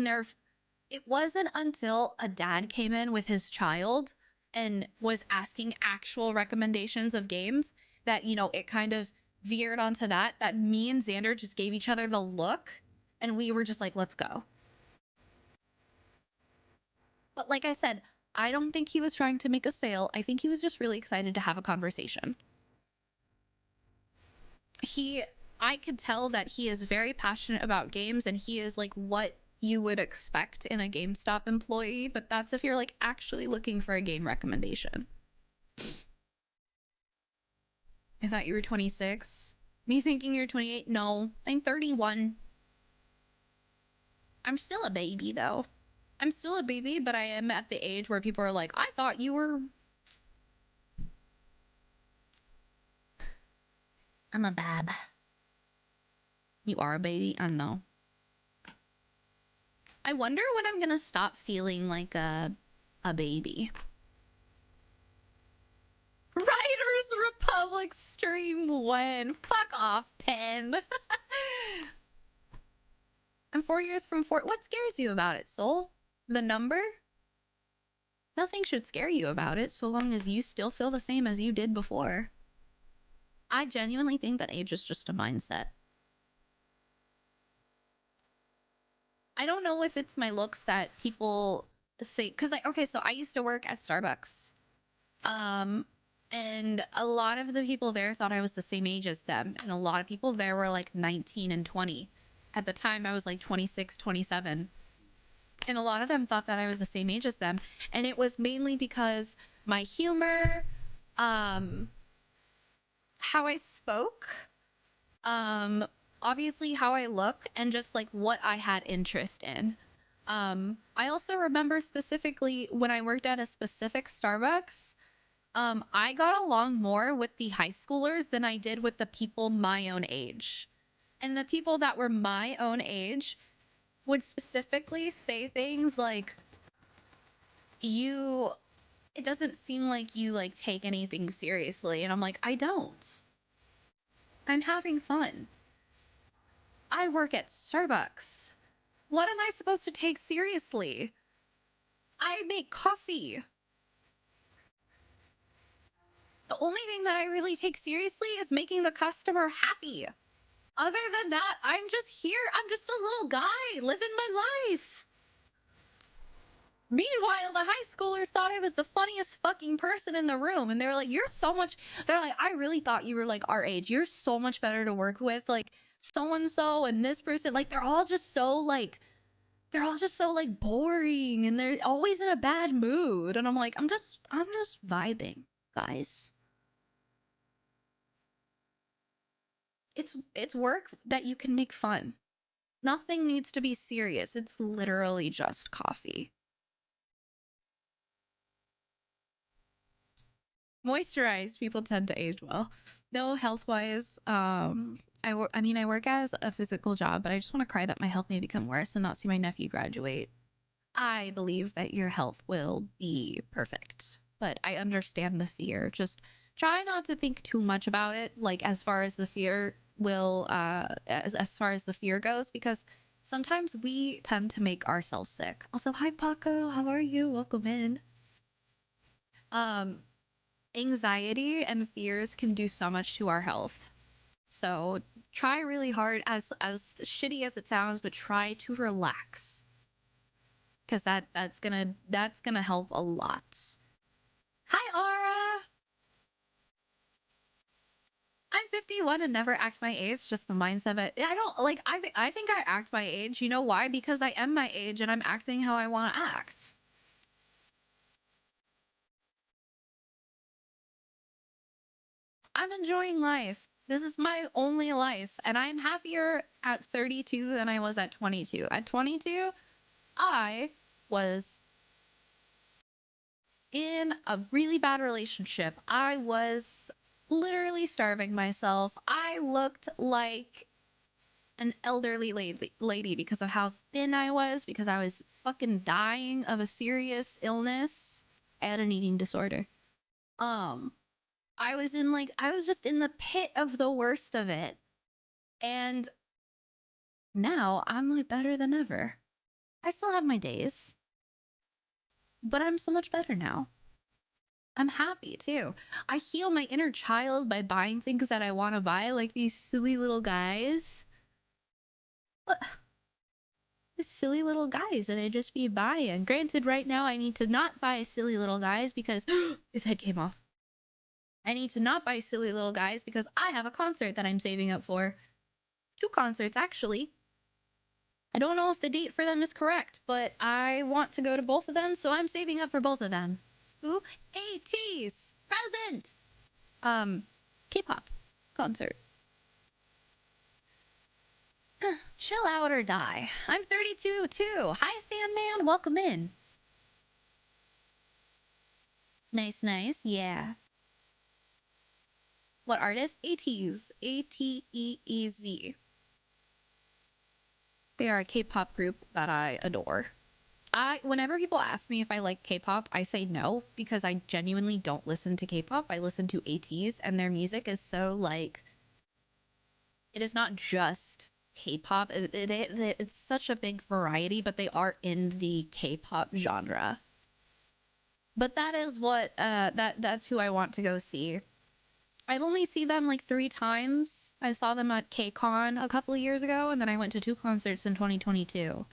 there, it wasn't until a dad came in with his child and was asking actual recommendations of games that, you know, it kind of veered onto that me and Xander just gave each other the look, and we were just like, let's go. But like I said, I don't think he was trying to make a sale. I think he was just really excited to have a conversation. I could tell that he is very passionate about games, and he is like what you would expect in a GameStop employee, but that's if you're like actually looking for a game recommendation. I thought you were 26. Me thinking you're 28? No, I'm 31. I'm still a baby though. I'm still a baby, but I am at the age where people are like, I thought you were... I'm a bab. You are a baby? I don't know. I wonder when I'm gonna stop feeling like a baby. Riders Republic stream when? Fuck off, Pen. I'm 4 years from Fort. What scares you about it, Soul? The number? Nothing should scare you about it so long as you still feel the same as you did before. I genuinely think that age is just a mindset. I don't know if it's my looks that people think, because okay, so I used to work at Starbucks. And a lot of the people there thought I was the same age as them, and a lot of people there were like 19 and 20. At the time I was like 26, 27. And a lot of them thought that I was the same age as them, and it was mainly because my humor, how I spoke, obviously how I look, and just like what I had interest in. I also remember specifically when I worked at a specific Starbucks, I got along more with the high schoolers than I did with the people my own age. And the people that were my own age would specifically say things like, it doesn't seem like you like take anything seriously. And I'm like, I don't. I'm having fun. I work at Starbucks. What am I supposed to take seriously? I make coffee. The only thing that I really take seriously is making the customer happy. Other than that, I'm just here. I'm just a little guy living my life. Meanwhile, the high schoolers thought I was the funniest fucking person in the room. And they were like, you're so much... They're like, I really thought you were like our age. You're so much better to work with. Like, so-and-so and this person. Like, they're all just so like boring. And they're always in a bad mood. And I'm like, I'm just vibing, guys. It's work that you can make fun. Nothing needs to be serious. It's literally just coffee. Moisturized people tend to age well. No, health-wise, I work as a physical job, but I just want to cry that my health may become worse and not see my nephew graduate. I believe that your health will be perfect, but I understand the fear. Just try not to think too much about it, like as far as the fear will, as far as the fear goes, because sometimes we tend to make ourselves sick. Also, hi Paco, how are you? Welcome in. Anxiety and fears can do so much to our health. So try really hard, as shitty as it sounds, but try to relax. Because that's gonna help a lot. Hi Aura! I'm 51 and never act my age, just the mindset that I don't like. I think I act my age. You know why? Because I am my age and I'm acting how I want to act. I'm enjoying life. This is my only life, and I'm happier at 32 than I was at 22. At 22, I was in a really bad relationship. I was literally starving myself. I looked like an elderly lady because of how thin I was, because I was fucking dying of a serious illness. I had an eating disorder. I was just in the pit of the worst of it. And now I'm like better than ever. I still have my days, but I'm so much better now. I'm happy too. I heal my inner child by buying things that I want to buy, like these silly little guys. What? These silly little guys that I just be buying. Granted, right now I need to not buy silly little guys because his head came off. I need to not buy silly little guys because I have a concert that I'm saving up for. 2 concerts, actually. I don't know if the date for them is correct, but I want to go to both of them, so I'm saving up for both of them. Ooh, ATs! Present! K-pop concert. Chill out or die. I'm 32 too. Hi, Sandman. Welcome in. Nice, nice. Yeah. What artist? ATEEZ. ATEEZ. They are a K-pop group that I adore. Whenever people ask me if I like K-pop, I say no, because I genuinely don't listen to K-pop. I listen to ATEEZ, and their music is so, like... It is not just K-pop. It's such a big variety, but they are in the K-pop genre. But that is what, that's who I want to go see. I've only seen them like 3 times. I saw them at KCON a couple of years ago, and then I went to 2 concerts in 2022.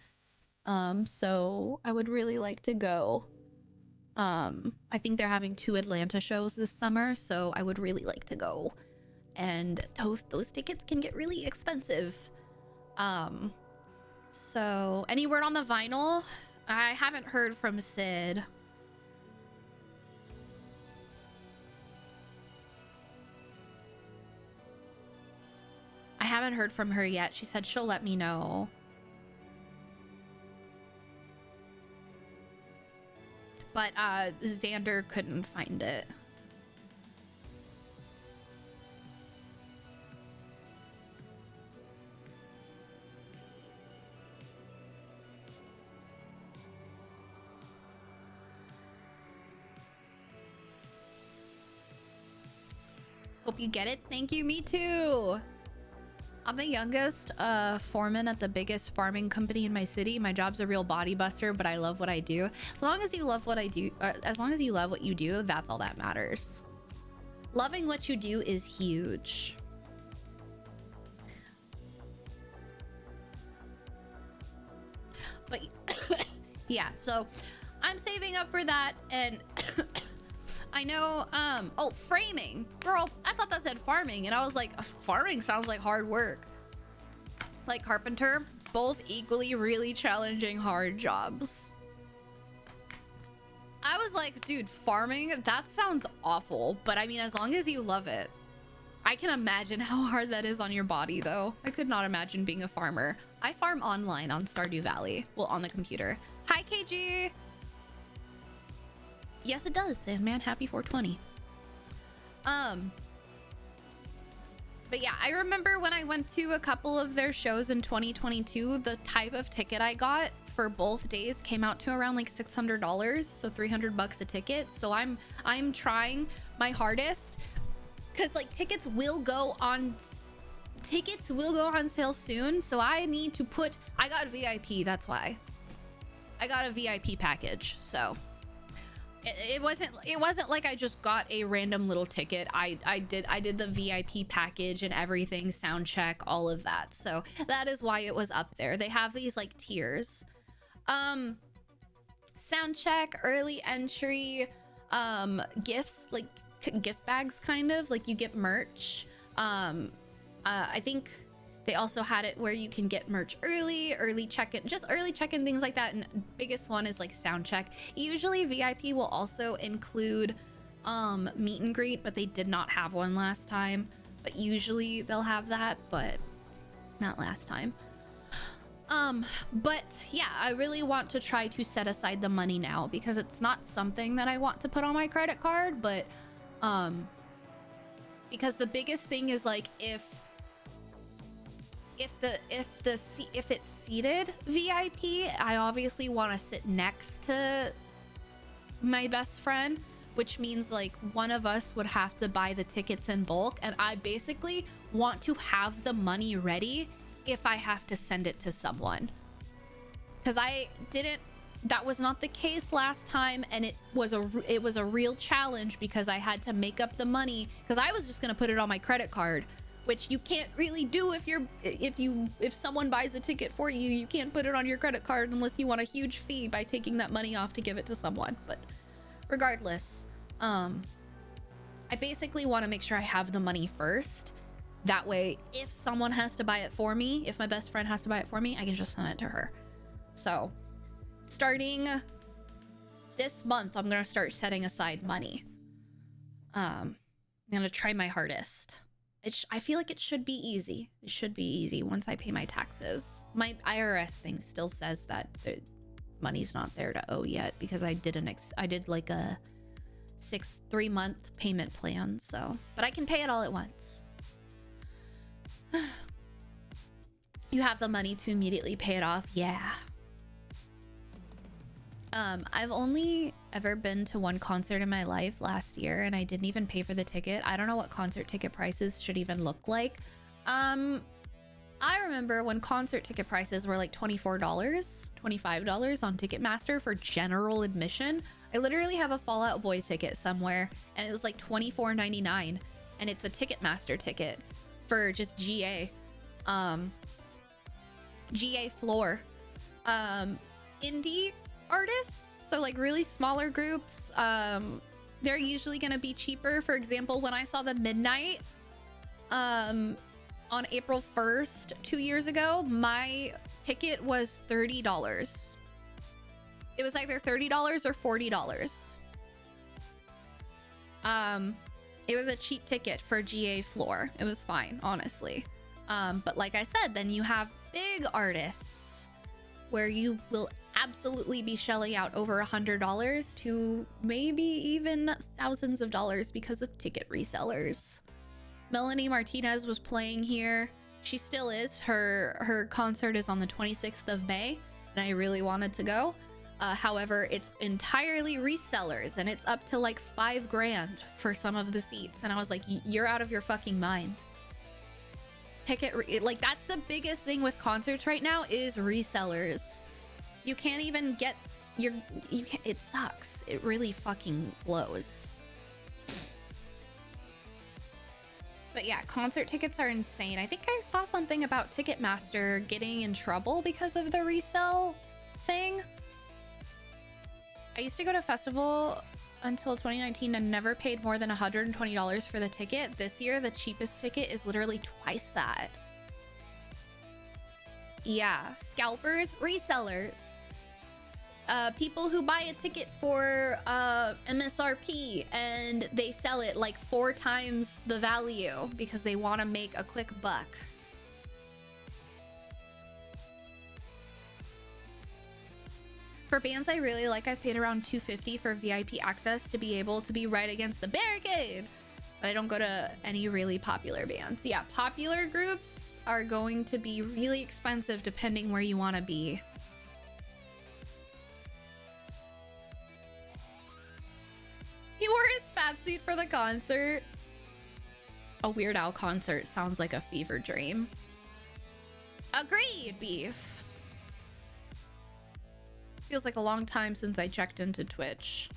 So I would really like to go. I think they're having 2 Atlanta shows this summer, so I would really like to go. And those tickets can get really expensive. So any word on the vinyl? I haven't heard from Sid. I haven't heard from her yet. She said she'll let me know. But Xander couldn't find it. Hope you get it. Thank you. Me too. I'm the youngest foreman at the biggest farming company in my city. My job's a real body buster, but I love what I do. As long as you love what I do, as long as you love what you do, that's all that matters. Loving what you do is huge. But yeah, so I'm saving up for that, and I know, oh, framing. Girl, I thought that said farming, and I was like, farming sounds like hard work. Like carpenter, both equally really challenging, hard jobs. I was like, dude, farming, that sounds awful, but I mean, as long as you love it. I can imagine how hard that is on your body, though. I could not imagine being a farmer. I farm online on Stardew Valley. Well, on the computer. Hi, KG! Yes, it does, Sandman. Happy 420. But yeah, I remember when I went to a couple of their shows in 2022, the type of ticket I got for both days came out to around like $600, so $300 a ticket. So I'm trying my hardest, because like tickets will go on sale soon, so I need to put, I got VIP, that's why I got a VIP package. So it wasn't like I just got a random little ticket. I did the VIP package and everything, sound check, all of that. So that is why it was up there. They have these like tiers, sound check, early entry, gifts, like gift bags, kind of like you get merch. I think they also had it where you can get merch early check-in, just early check-in, things like that. And biggest one is like sound check. Usually VIP will also include meet and greet, but they did not have one last time. But usually they'll have that, but not last time. But yeah, I really want to try to set aside the money now, because it's not something that I want to put on my credit card, but because the biggest thing is like if it's seated VIP, I obviously want to sit next to my best friend, which means like one of us would have to buy the tickets in bulk, and I basically want to have the money ready if I have to send it to someone, because that was not the case last time, and it was a real challenge, because I had to make up the money, because I was just gonna put it on my credit card, which you can't really do if someone buys a ticket for you. You can't put it on your credit card unless you want a huge fee by taking that money off to give it to someone. But regardless, I basically want to make sure I have the money first. That way, if someone has to buy it for me, if my best friend has to buy it for me, I can just send it to her. So starting this month, I'm gonna start setting aside money. I'm gonna try my hardest. I feel like it should be easy. It should be easy once I pay my taxes. My IRS thing still says that the money's not there to owe yet, because I did like a 3-month payment plan. So, but I can pay it all at once. You have the money to immediately pay it off. Yeah. I've only ever been to one concert in my life last year, and I didn't even pay for the ticket. I don't know what concert ticket prices should even look like. I remember when concert ticket prices were like $24, $25 on Ticketmaster for general admission. I literally have a Fall Out Boy ticket somewhere, and it was like $24.99, and it's a Ticketmaster ticket for just GA. GA floor. Indie artists, so like really smaller groups, they're usually going to be cheaper. For example, when I saw the Midnight on April 1st 2 years ago, my ticket was $30. It was either $30 or $40. It was a cheap ticket for GA floor. It was fine, honestly. But like I said, then you have big artists where you will absolutely be shelling out over $100 to maybe even thousands of dollars because of ticket resellers. Melanie Martinez was playing here. She still is. Her concert is on the 26th of May, and I really wanted to go. However, it's entirely resellers, and it's up to like $5,000 for some of the seats. And I was like, you're out of your fucking mind. Like, that's the biggest thing with concerts right now is resellers. You can't even get you can't, it sucks. It really fucking blows. But yeah, concert tickets are insane. I think I saw something about Ticketmaster getting in trouble because of the resell thing. I used to go to a festival until 2019 and never paid more than $120 for the ticket. This year, the cheapest ticket is literally twice that. Yeah, scalpers, resellers. People who buy a ticket for MSRP and they sell it like 4 times the value because they want to make a quick buck. For bands I really like, I've paid around $250 for VIP access to be able to be right against the barricade. But I don't go to any really popular bands. Yeah, popular groups are going to be really expensive depending where you want to be. He wore his fat suit for the concert. A Weird Al concert sounds like a fever dream. Agreed, Beef. Feels like a long time since I checked into Twitch.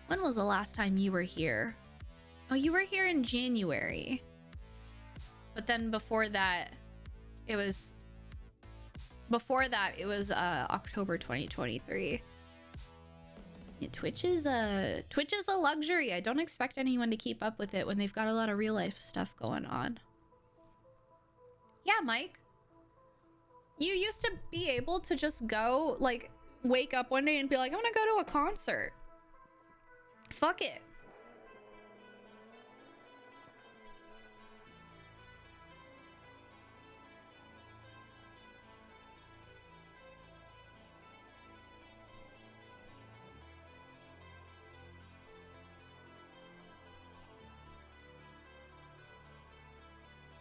When was the last time you were here? Oh, you were here in January. But then before that, it was October 2023. Yeah, Twitch is a luxury. I don't expect anyone to keep up with it when they've got a lot of real life stuff going on. Yeah, Mike. You used to be able to just go, like, wake up one day and be like, I'm gonna go to a concert. Fuck it.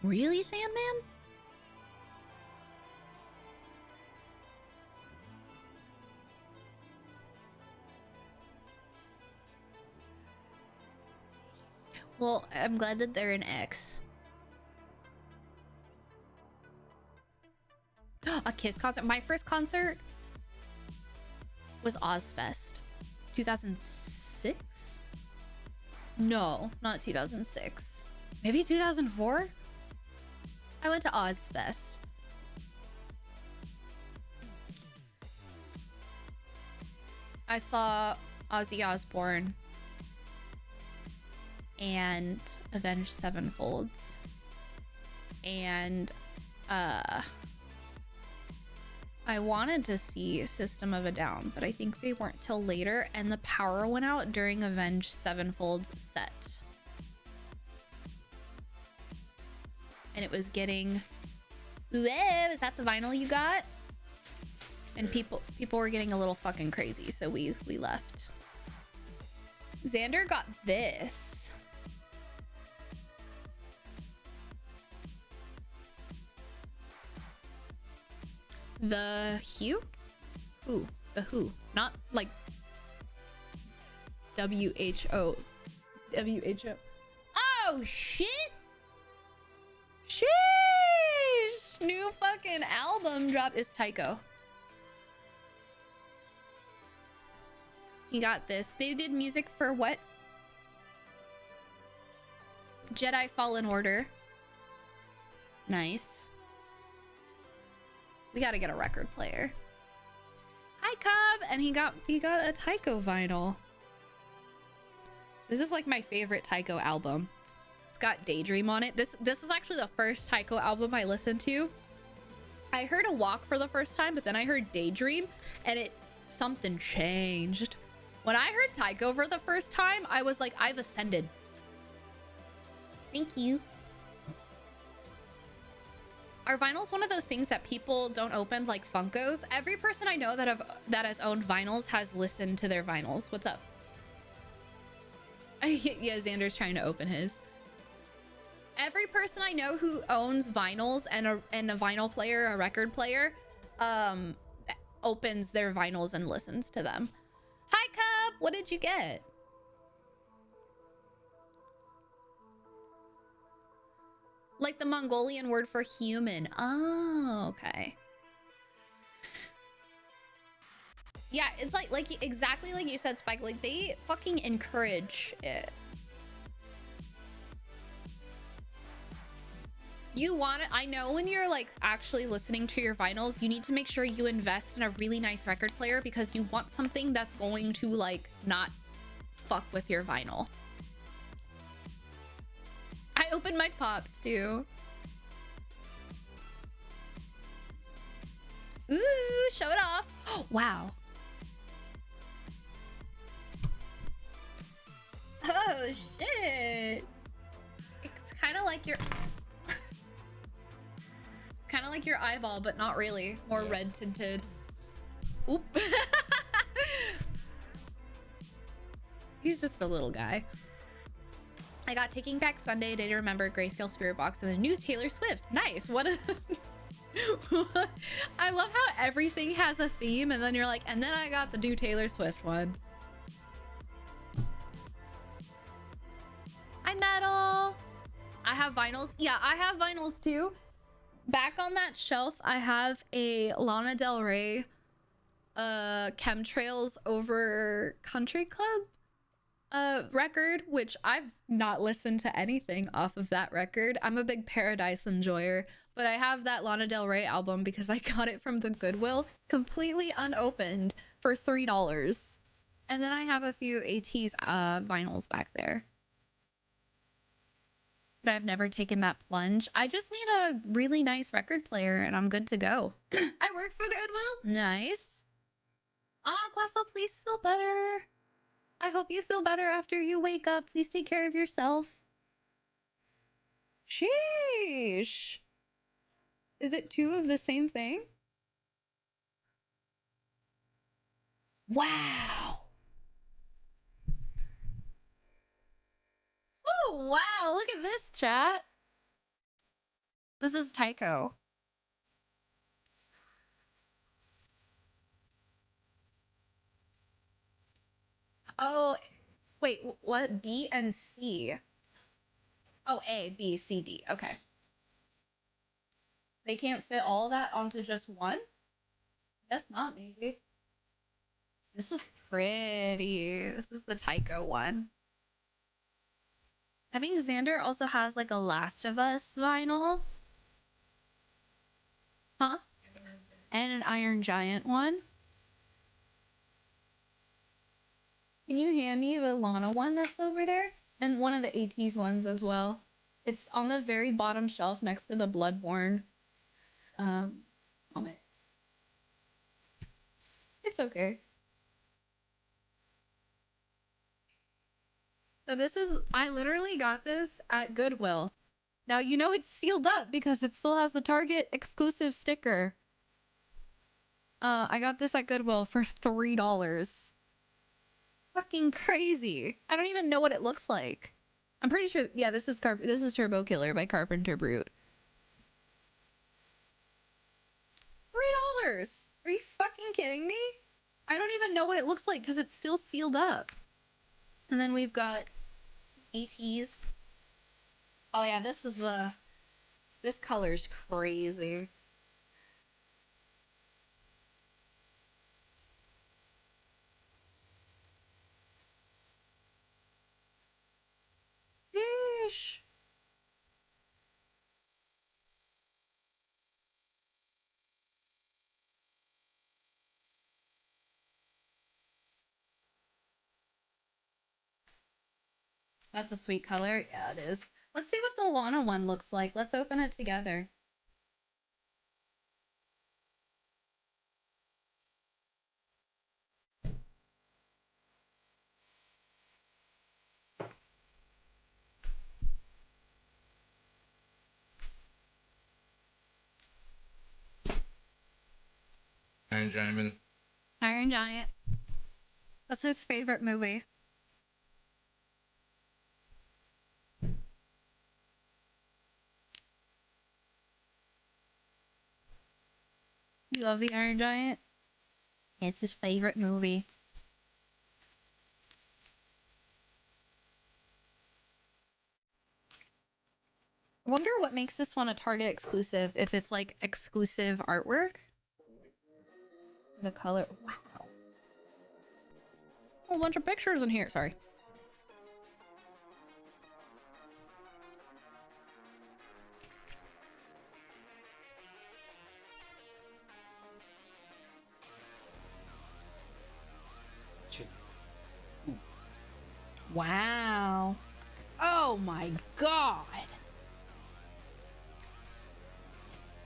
Really, Sandman? Well, I'm glad that they're an X. A Kiss concert. My first concert was Ozfest. 2006? No, not 2006. Maybe 2004? I went to Ozfest. I saw Ozzy Osbourne and Avenged Sevenfolds. And I wanted to see System of a Down, but I think they weren't till later, and the power went out during Avenged Sevenfold's set. And it was getting, whoa, is that the vinyl you got? And people were getting a little fucking crazy, so we left. Xander got this. The Who? Who? The Who. Not like WHO. WHO. Oh, shit! Sheesh! New fucking album drop is Tycho. He got this. They did music for what? Jedi Fallen Order. Nice. We gotta get a record player. Hi, Cub! And he got a Tycho vinyl. This is like my favorite Tycho album. It's got Daydream on it. This is actually the first Tycho album I listened to. I heard A Walk for the first time, but then I heard Daydream, and something changed. When I heard Tycho for the first time, I was like, I've ascended. Thank you. Are vinyls one of those things that people don't open like Funkos? Every person I know that has owned vinyls has listened to their vinyls. What's up? Yeah, Xander's trying to open his. Every person I know who owns vinyls and a vinyl player, a record player, opens their vinyls and listens to them. Hi, Cup. What did you get? Like the Mongolian word for human. Oh, okay. Yeah, it's like exactly like you said, Spike. Like they fucking encourage it. You want it. I know when you're like actually listening to your vinyls, you need to make sure you invest in a really nice record player because you want something that's going to like not fuck with your vinyl. I opened my pops too. Ooh, show it off. Wow. Oh shit. It's kind of like your kind of like your eyeball, but not really. More red tinted. Oop. He's just a little guy. I got Taking Back Sunday, Day to Remember, Grayscale Spirit Box, and the new Taylor Swift. Nice. What a... I love how everything has a theme, and then you're like, and then I got the new Taylor Swift one. Hi, Metal. I have vinyls. Yeah, I have vinyls too. Back on that shelf, I have a Lana Del Rey Chemtrails Over Country Club record, which I've not listened to anything off of that record. I'm a big Paradise enjoyer, but I have that Lana Del Rey album because I got it from the Goodwill completely unopened for $3. And then I have a few AT's vinyls back there. But I've never taken that plunge. I just need a really nice record player and I'm good to go. I work for Goodwill. Nice. Quaffle, please feel better. I hope you feel better after you wake up. Please take care of yourself. Sheesh. Is it two of the same thing? Wow. Oh, wow. Look at this, chat. This is Tycho. Oh, wait. What? B and C? Oh, A, B, C, D. Okay. They can't fit all that onto just one? Guess not, maybe. This is pretty. This is the Tycho one. I think Xander also has like a Last of Us vinyl. Huh? And an Iron Giant one. Can you hand me the Lana one that's over there? And one of the AT's ones as well. It's on the very bottom shelf next to the Bloodborne helmet. It's okay. So this is, I literally got this at Goodwill. Now, you know it's sealed up because it still has the Target exclusive sticker. I got this at Goodwill for $3. Fucking crazy. I don't even know what it looks like. I'm pretty sure, yeah, this is Turbo Killer by Carpenter Brute. $3. Are you fucking kidding me? I don't even know what it looks like because it's still sealed up. And then we've got ATs. Oh yeah, this color's crazy. Yeesh. That's a sweet color. Yeah, it is. Let's see what the Lana one looks like. Let's open it together. Iron Giant. Iron Giant. That's his favorite movie. You love the Iron Giant? It's his favorite movie. I wonder what makes this one a Target exclusive, if it's like exclusive artwork. The color. Wow. A whole bunch of pictures in here. Sorry. Wow. Oh my god.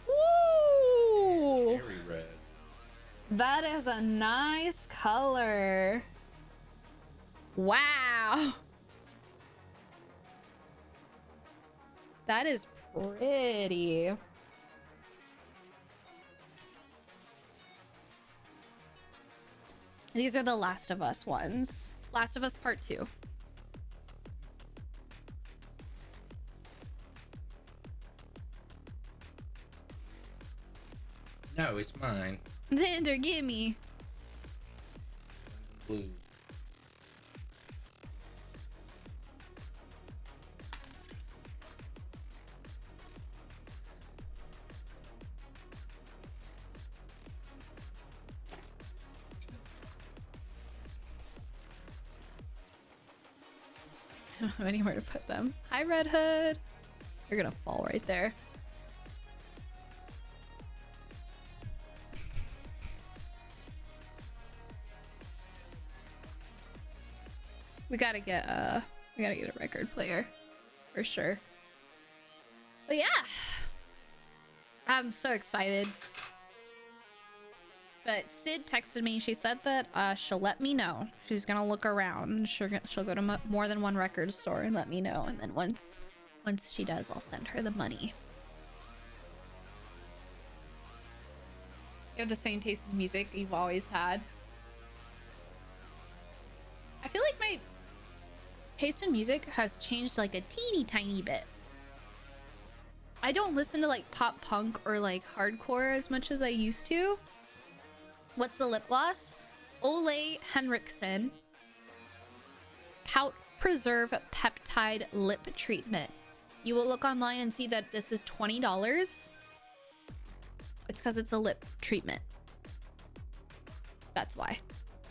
Woo! Very red. That is a nice color. Wow. That is pretty. These are the Last of Us ones. Last of Us Part 2. No, it's mine. Xander, gimme. Blue. I don't have anywhere to put them. Hi, Red Hood. You're gonna fall right there. We gotta get a record player for sure. But yeah, I'm so excited. But Sid texted me. She said that she'll let me know. She's gonna look around. She'll go to more than one record store and let me know. And then once she does, I'll send her the money. You have the same taste in music you've always had. I feel like my taste in music has changed like a teeny tiny bit. I don't listen to like pop punk or like hardcore as much as I used to. What's the lip gloss? Ole Henriksen Pout Preserve Peptide Lip Treatment. You will look online and see that this is $20. It's because it's a lip treatment. That's why.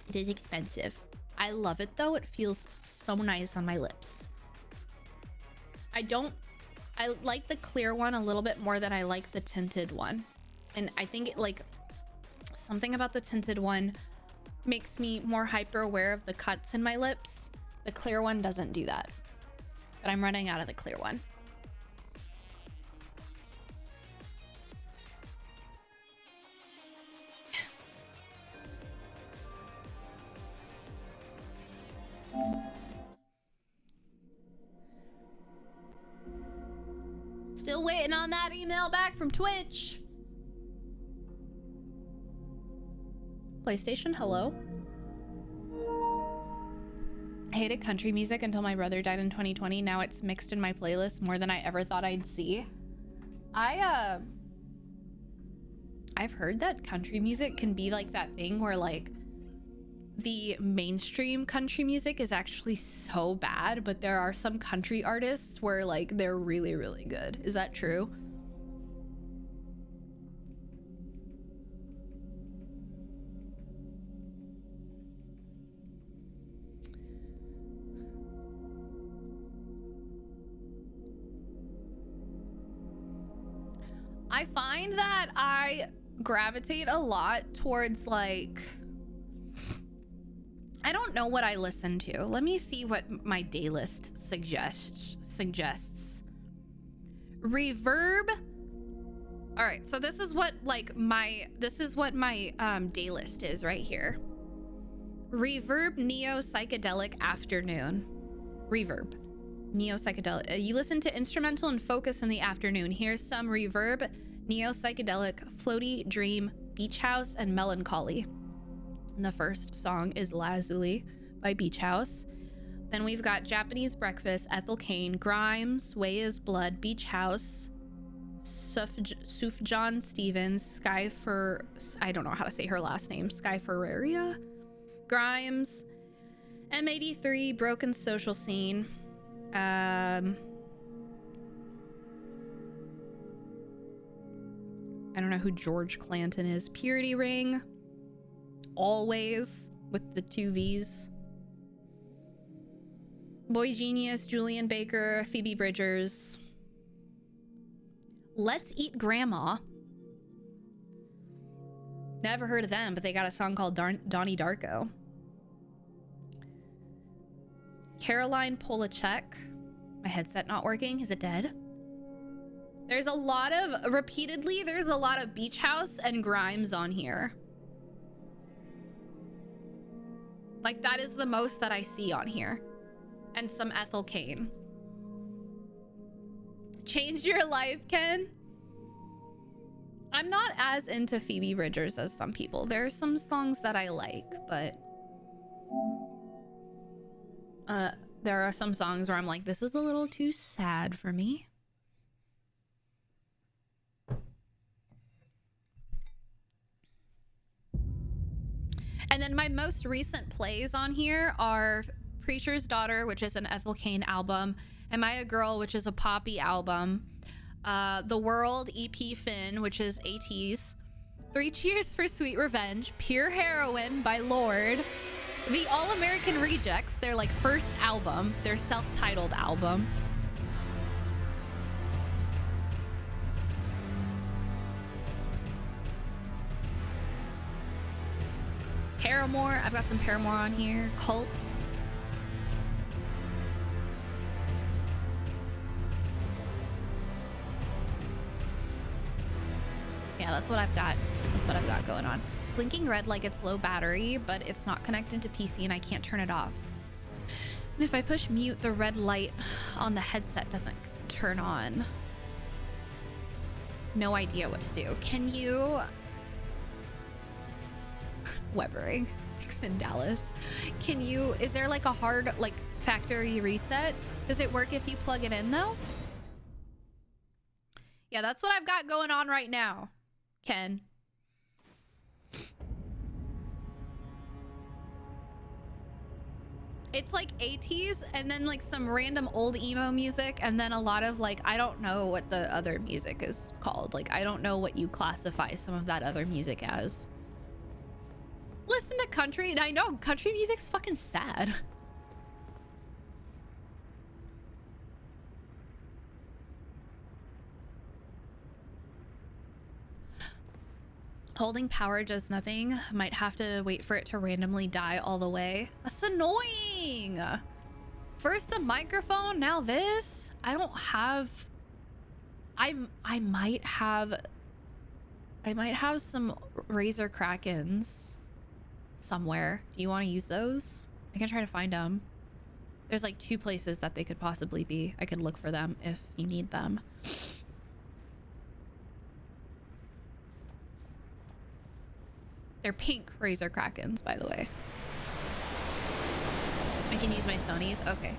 It is expensive. I love it though. It feels so nice on my lips. I like the clear one a little bit more than I like the tinted one. And I think something about the tinted one makes me more hyper aware of the cuts in my lips. The clear one doesn't do that. But I'm running out of the clear one. Still waiting on that email back from Twitch. PlayStation, hello. I hated country music until my brother died in 2020. Now it's mixed in my playlist more than I ever thought I'd see. I've heard that country music can be like that thing where like the mainstream country music is actually so bad, but there are some country artists where like they're really, really good. Is that true? I find that I gravitate a lot towards like, I don't know what I listen to. Let me see what my day list suggests. Reverb. All right, so this is what my day list is right here. Reverb neo psychedelic afternoon. Reverb neo psychedelic. You listen to instrumental and focus in the afternoon. Here's some reverb, neo psychedelic, floaty, dream, beach house, and melancholy. And the first song is Lazuli by Beach House. Then we've got Japanese Breakfast, Ethel Cain, Grimes, Way is Blood, Beach House, Sufjan Stevens, I don't know how to say her last name, Sky Ferreria, Grimes, M83, Broken Social Scene, I don't know who George Clanton is, Purity Ring, Always with the 2 V's, Boy Genius, Julian Baker, Phoebe Bridgers, Let's Eat Grandma. Never heard of them, but they got a song called Donnie Darko. Caroline Polachek. My headset not working. Is it dead? There's a lot of, repeatedly, there's a lot of Beach House and Grimes on here. Like, that is the most that I see on here. And some Ethel Cain. Changed your life, Ken? I'm not as into Phoebe Bridgers as some people. There are some songs that I like, but there are some songs where I'm like, this is a little too sad for me. And then my most recent plays on here are Preacher's Daughter, which is an Ethel Cain album, Am I a Girl, which is a Poppy album, The World EP Finn, which is AT's, 3 Cheers for Sweet Revenge, Pure Heroine by Lorde, the All American Rejects, their like first album, their self-titled album, Paramore, I've got some Paramore on here, Cults, yeah, that's what I've got. That's what I've got going on. Blinking red like it's low battery, but it's not connected to PC and I can't turn it off. And if I push mute, the red light on the headset doesn't turn on. No idea what to do. Can you... Webering. Dixon Dallas. Can you... Is there like a hard, like, factory reset? Does it work if you plug it in, though? Yeah, that's what I've got going on right now, Ken. It's like 80s and then like some random old emo music and then a lot of like, I don't know what the other music is called. Like, I don't know what you classify some of that other music as. Listen to country, and I know country music's fucking sad. Holding power does nothing. Might have to wait for it to randomly die all the way. That's annoying. First the microphone, now this. I don't have... I might have some Razer Krakens somewhere. Do you want to use those? I can try to find them. There's like 2 places that they could possibly be. I could look for them if you need them. They're pink Razer Krakens, by the way. I can use my Sony's. Okay.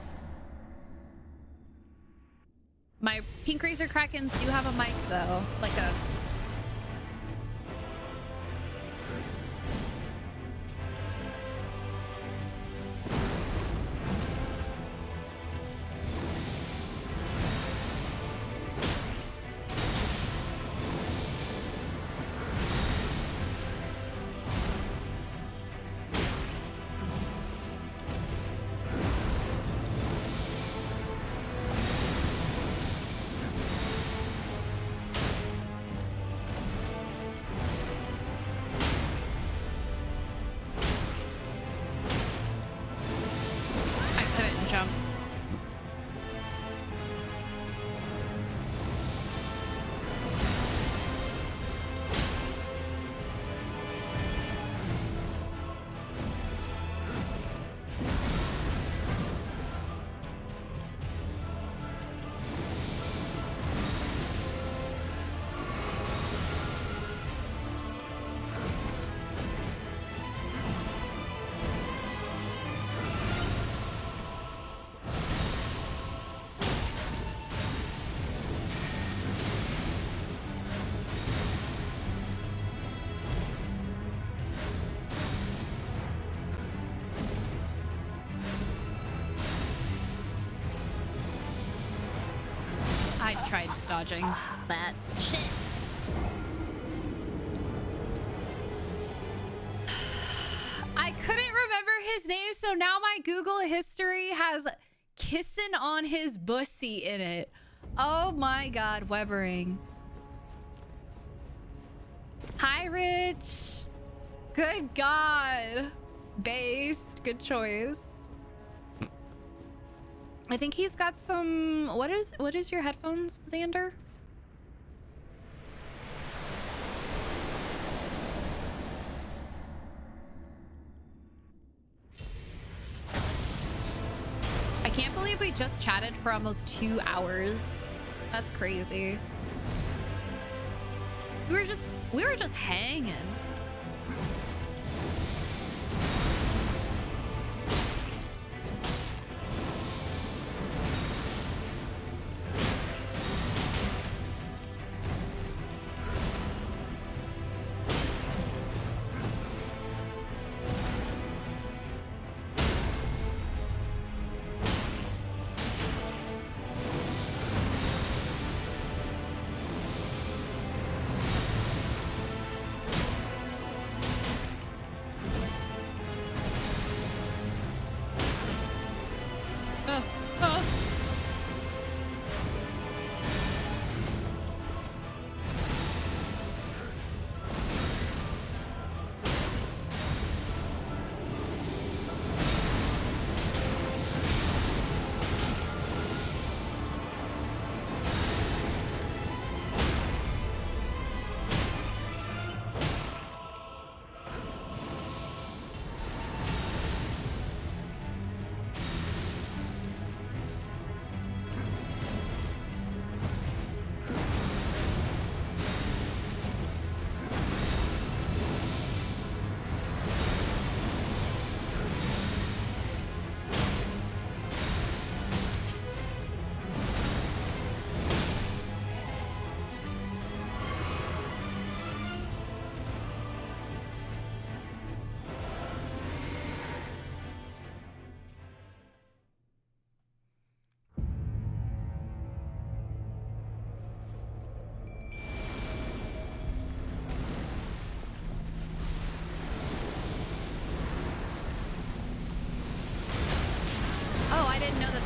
My pink Razer Krakens do have a mic, though. Like a... I tried dodging that shit. I couldn't remember his name, so now my Google history has kissing on his bussy in it. Oh my god, Webbering. Hi, Rich. Good god. Based. Good choice. I think he's got some... What is your headphones, Xander? I can't believe we just chatted for almost 2 hours. That's crazy. We were just hanging.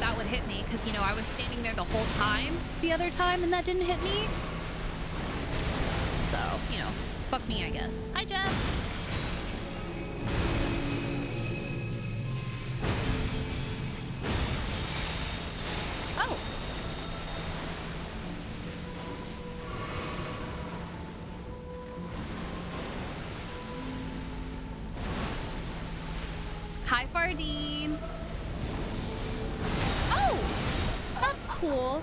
That would hit me because, you know, I was standing there the whole time the other time and that didn't hit me. So, you know, fuck me, I guess. Hi, Jess. Oh. Hi, Fardeen. Cool.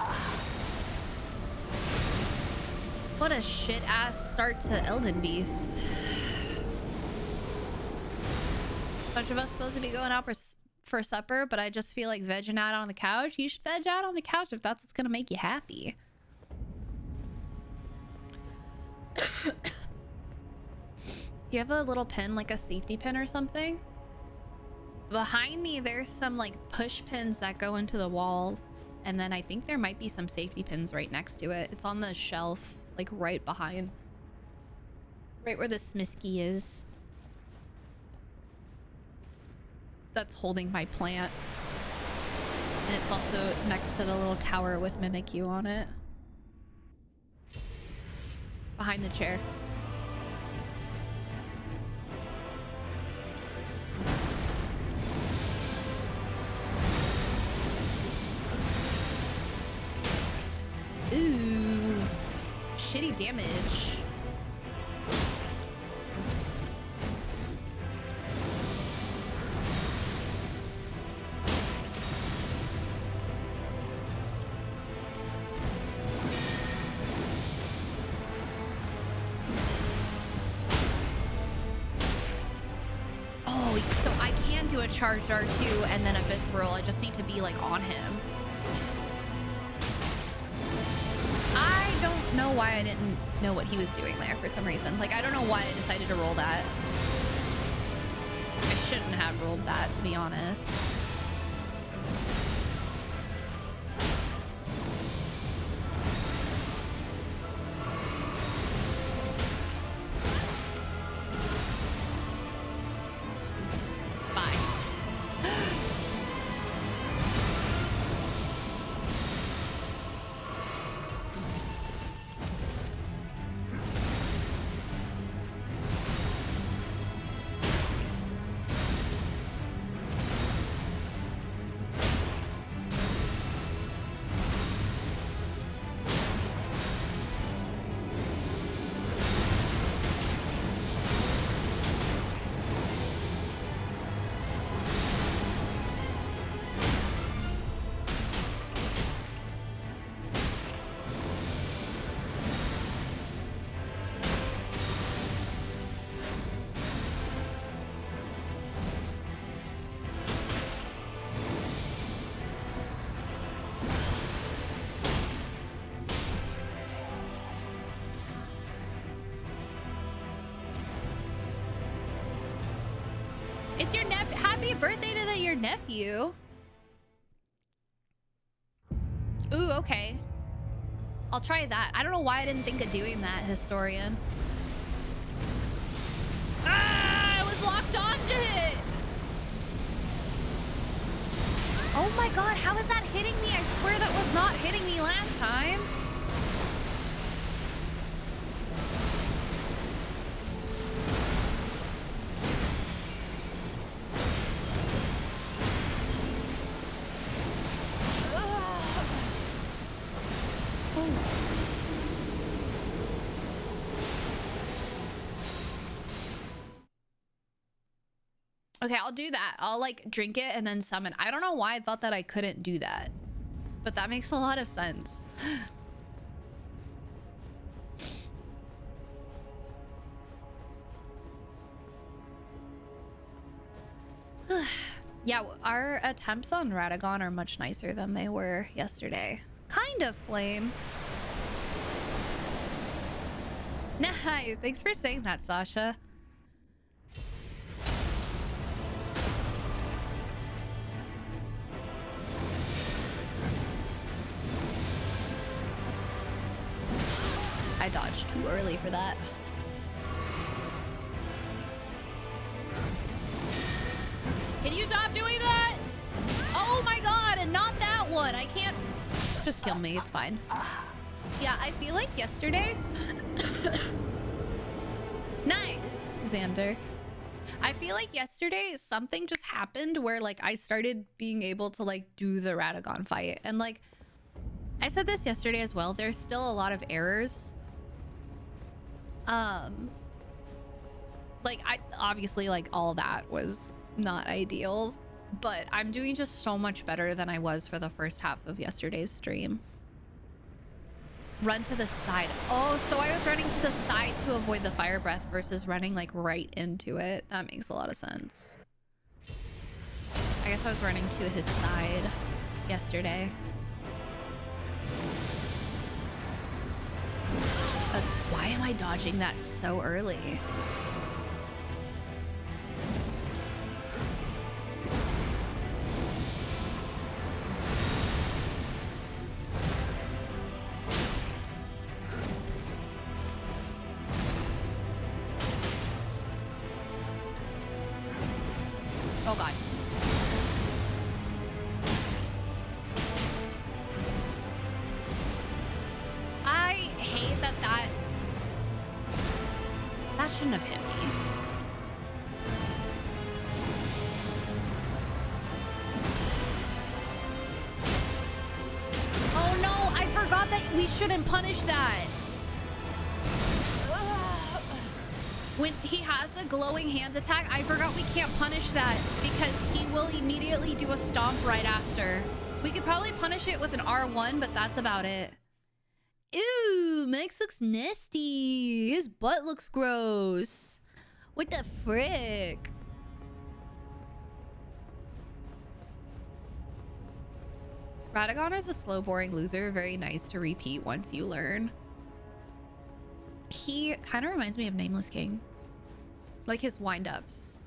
What a shit ass start to Elden Beast. Bunch of us supposed to be going out for supper, but I just feel like vegging out on the couch. You should veg out on the couch if that's what's gonna make you happy. Do you have a little pin, like a safety pin or something? Behind me, there's some like push pins that go into the wall. And then I think there might be some safety pins right next to it. It's on the shelf, like right behind. Right where the Smisky is. That's holding my plant. And it's also next to the little tower with Mimikyu on it. Behind the chair. Ooh, shitty damage. Oh, so I can do a charged R2 and then a visceral. I just need to be like on him. I don't know why I didn't know what he was doing there for some reason. Like, I don't know why I decided to roll that. I shouldn't have rolled that, to be honest. It's your nephew. Happy birthday to your nephew. Ooh, okay. I'll try that. I don't know why I didn't think of doing that, Historian. Ah, I was locked onto it. Oh my god, how is that hitting me? I swear that was not hitting me last time. Okay, I'll do that. I'll like drink it and then summon. I don't know why I thought that I couldn't do that, but that makes a lot of sense. Yeah, our attempts on Radagon are much nicer than they were yesterday. Kind of, Flame. Nice. Thanks for saying that, Sasha. I dodged too early for that. Can you stop doing that? Oh my god, and not that one. I can't... Just kill me, it's fine. Yeah, I feel like yesterday... Nice, Xander. I feel like yesterday something just happened where like I started being able to like do the Radagon fight. And like, I said this yesterday as well, there's still a lot of errors. Like I obviously like all that was not ideal, but I'm doing just so much better than I was for the first half of yesterday's stream. Run to the side. Oh, so I was running to the side to avoid the fire breath versus running like right into it. That makes a lot of sense. I guess I was running to his side yesterday. But why am I dodging that so early? Oh god. I hate that that shouldn't have hit me. Oh no, I forgot that we shouldn't punish that. When he has a glowing hand attack, I forgot we can't punish that because he will immediately do a stomp right after. We could probably punish it with an R1, but that's about it. Ew, Max looks nasty. His butt looks gross. What the frick? Radagon is a slow, boring loser. Very nice to repeat once you learn. He kind of reminds me of Nameless King. Like his wind-ups.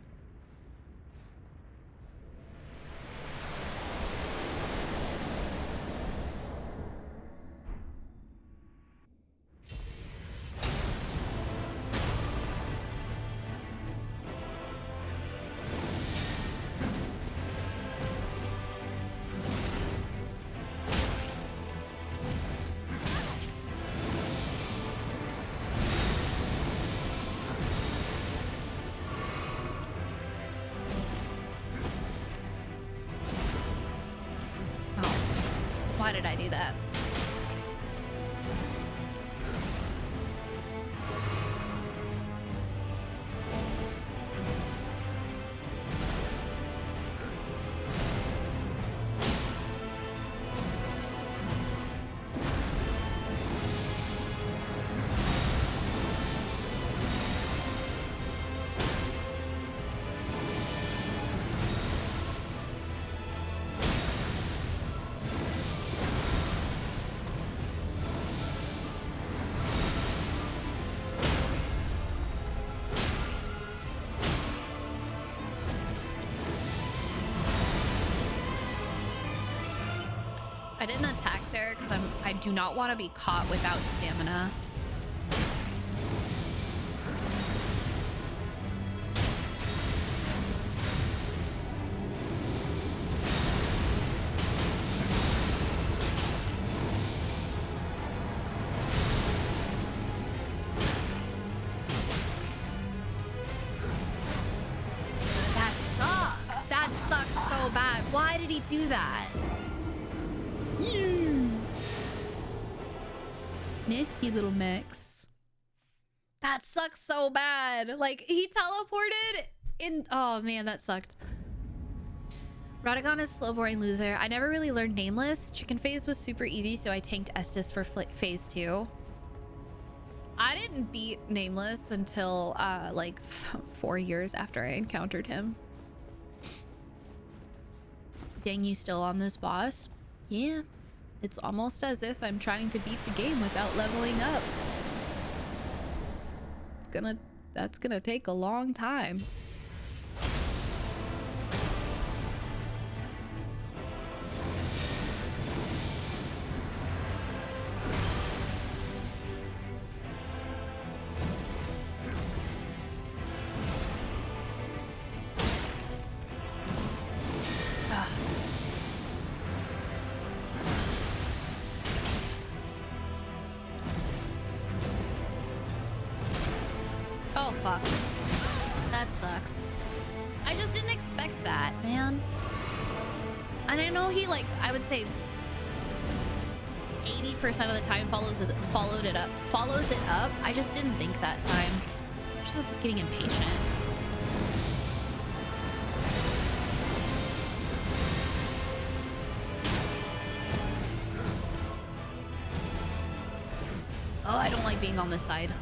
Why did I do that? I didn't attack there because I do not want to be caught without stamina. That sucks. That sucks so bad. Why did he do that? Nasty little mix. That sucks so bad. Like, he teleported in... Oh, man, that sucked. Radagon is slow, boring loser. I never really learned Nameless. Chicken phase was super easy, so I tanked Estus for phase 2. I didn't beat Nameless until, like, 4 years after I encountered him. Dang, you still on this boss? Yeah. It's almost as if I'm trying to beat the game without leveling up. That's gonna take a long time. Oh, fuck. That sucks. I just didn't expect that, man. And I know he, like, I would say 80% of the time follows it up. I just didn't think that time. I'm just getting impatient. Oh, I don't like being on this side.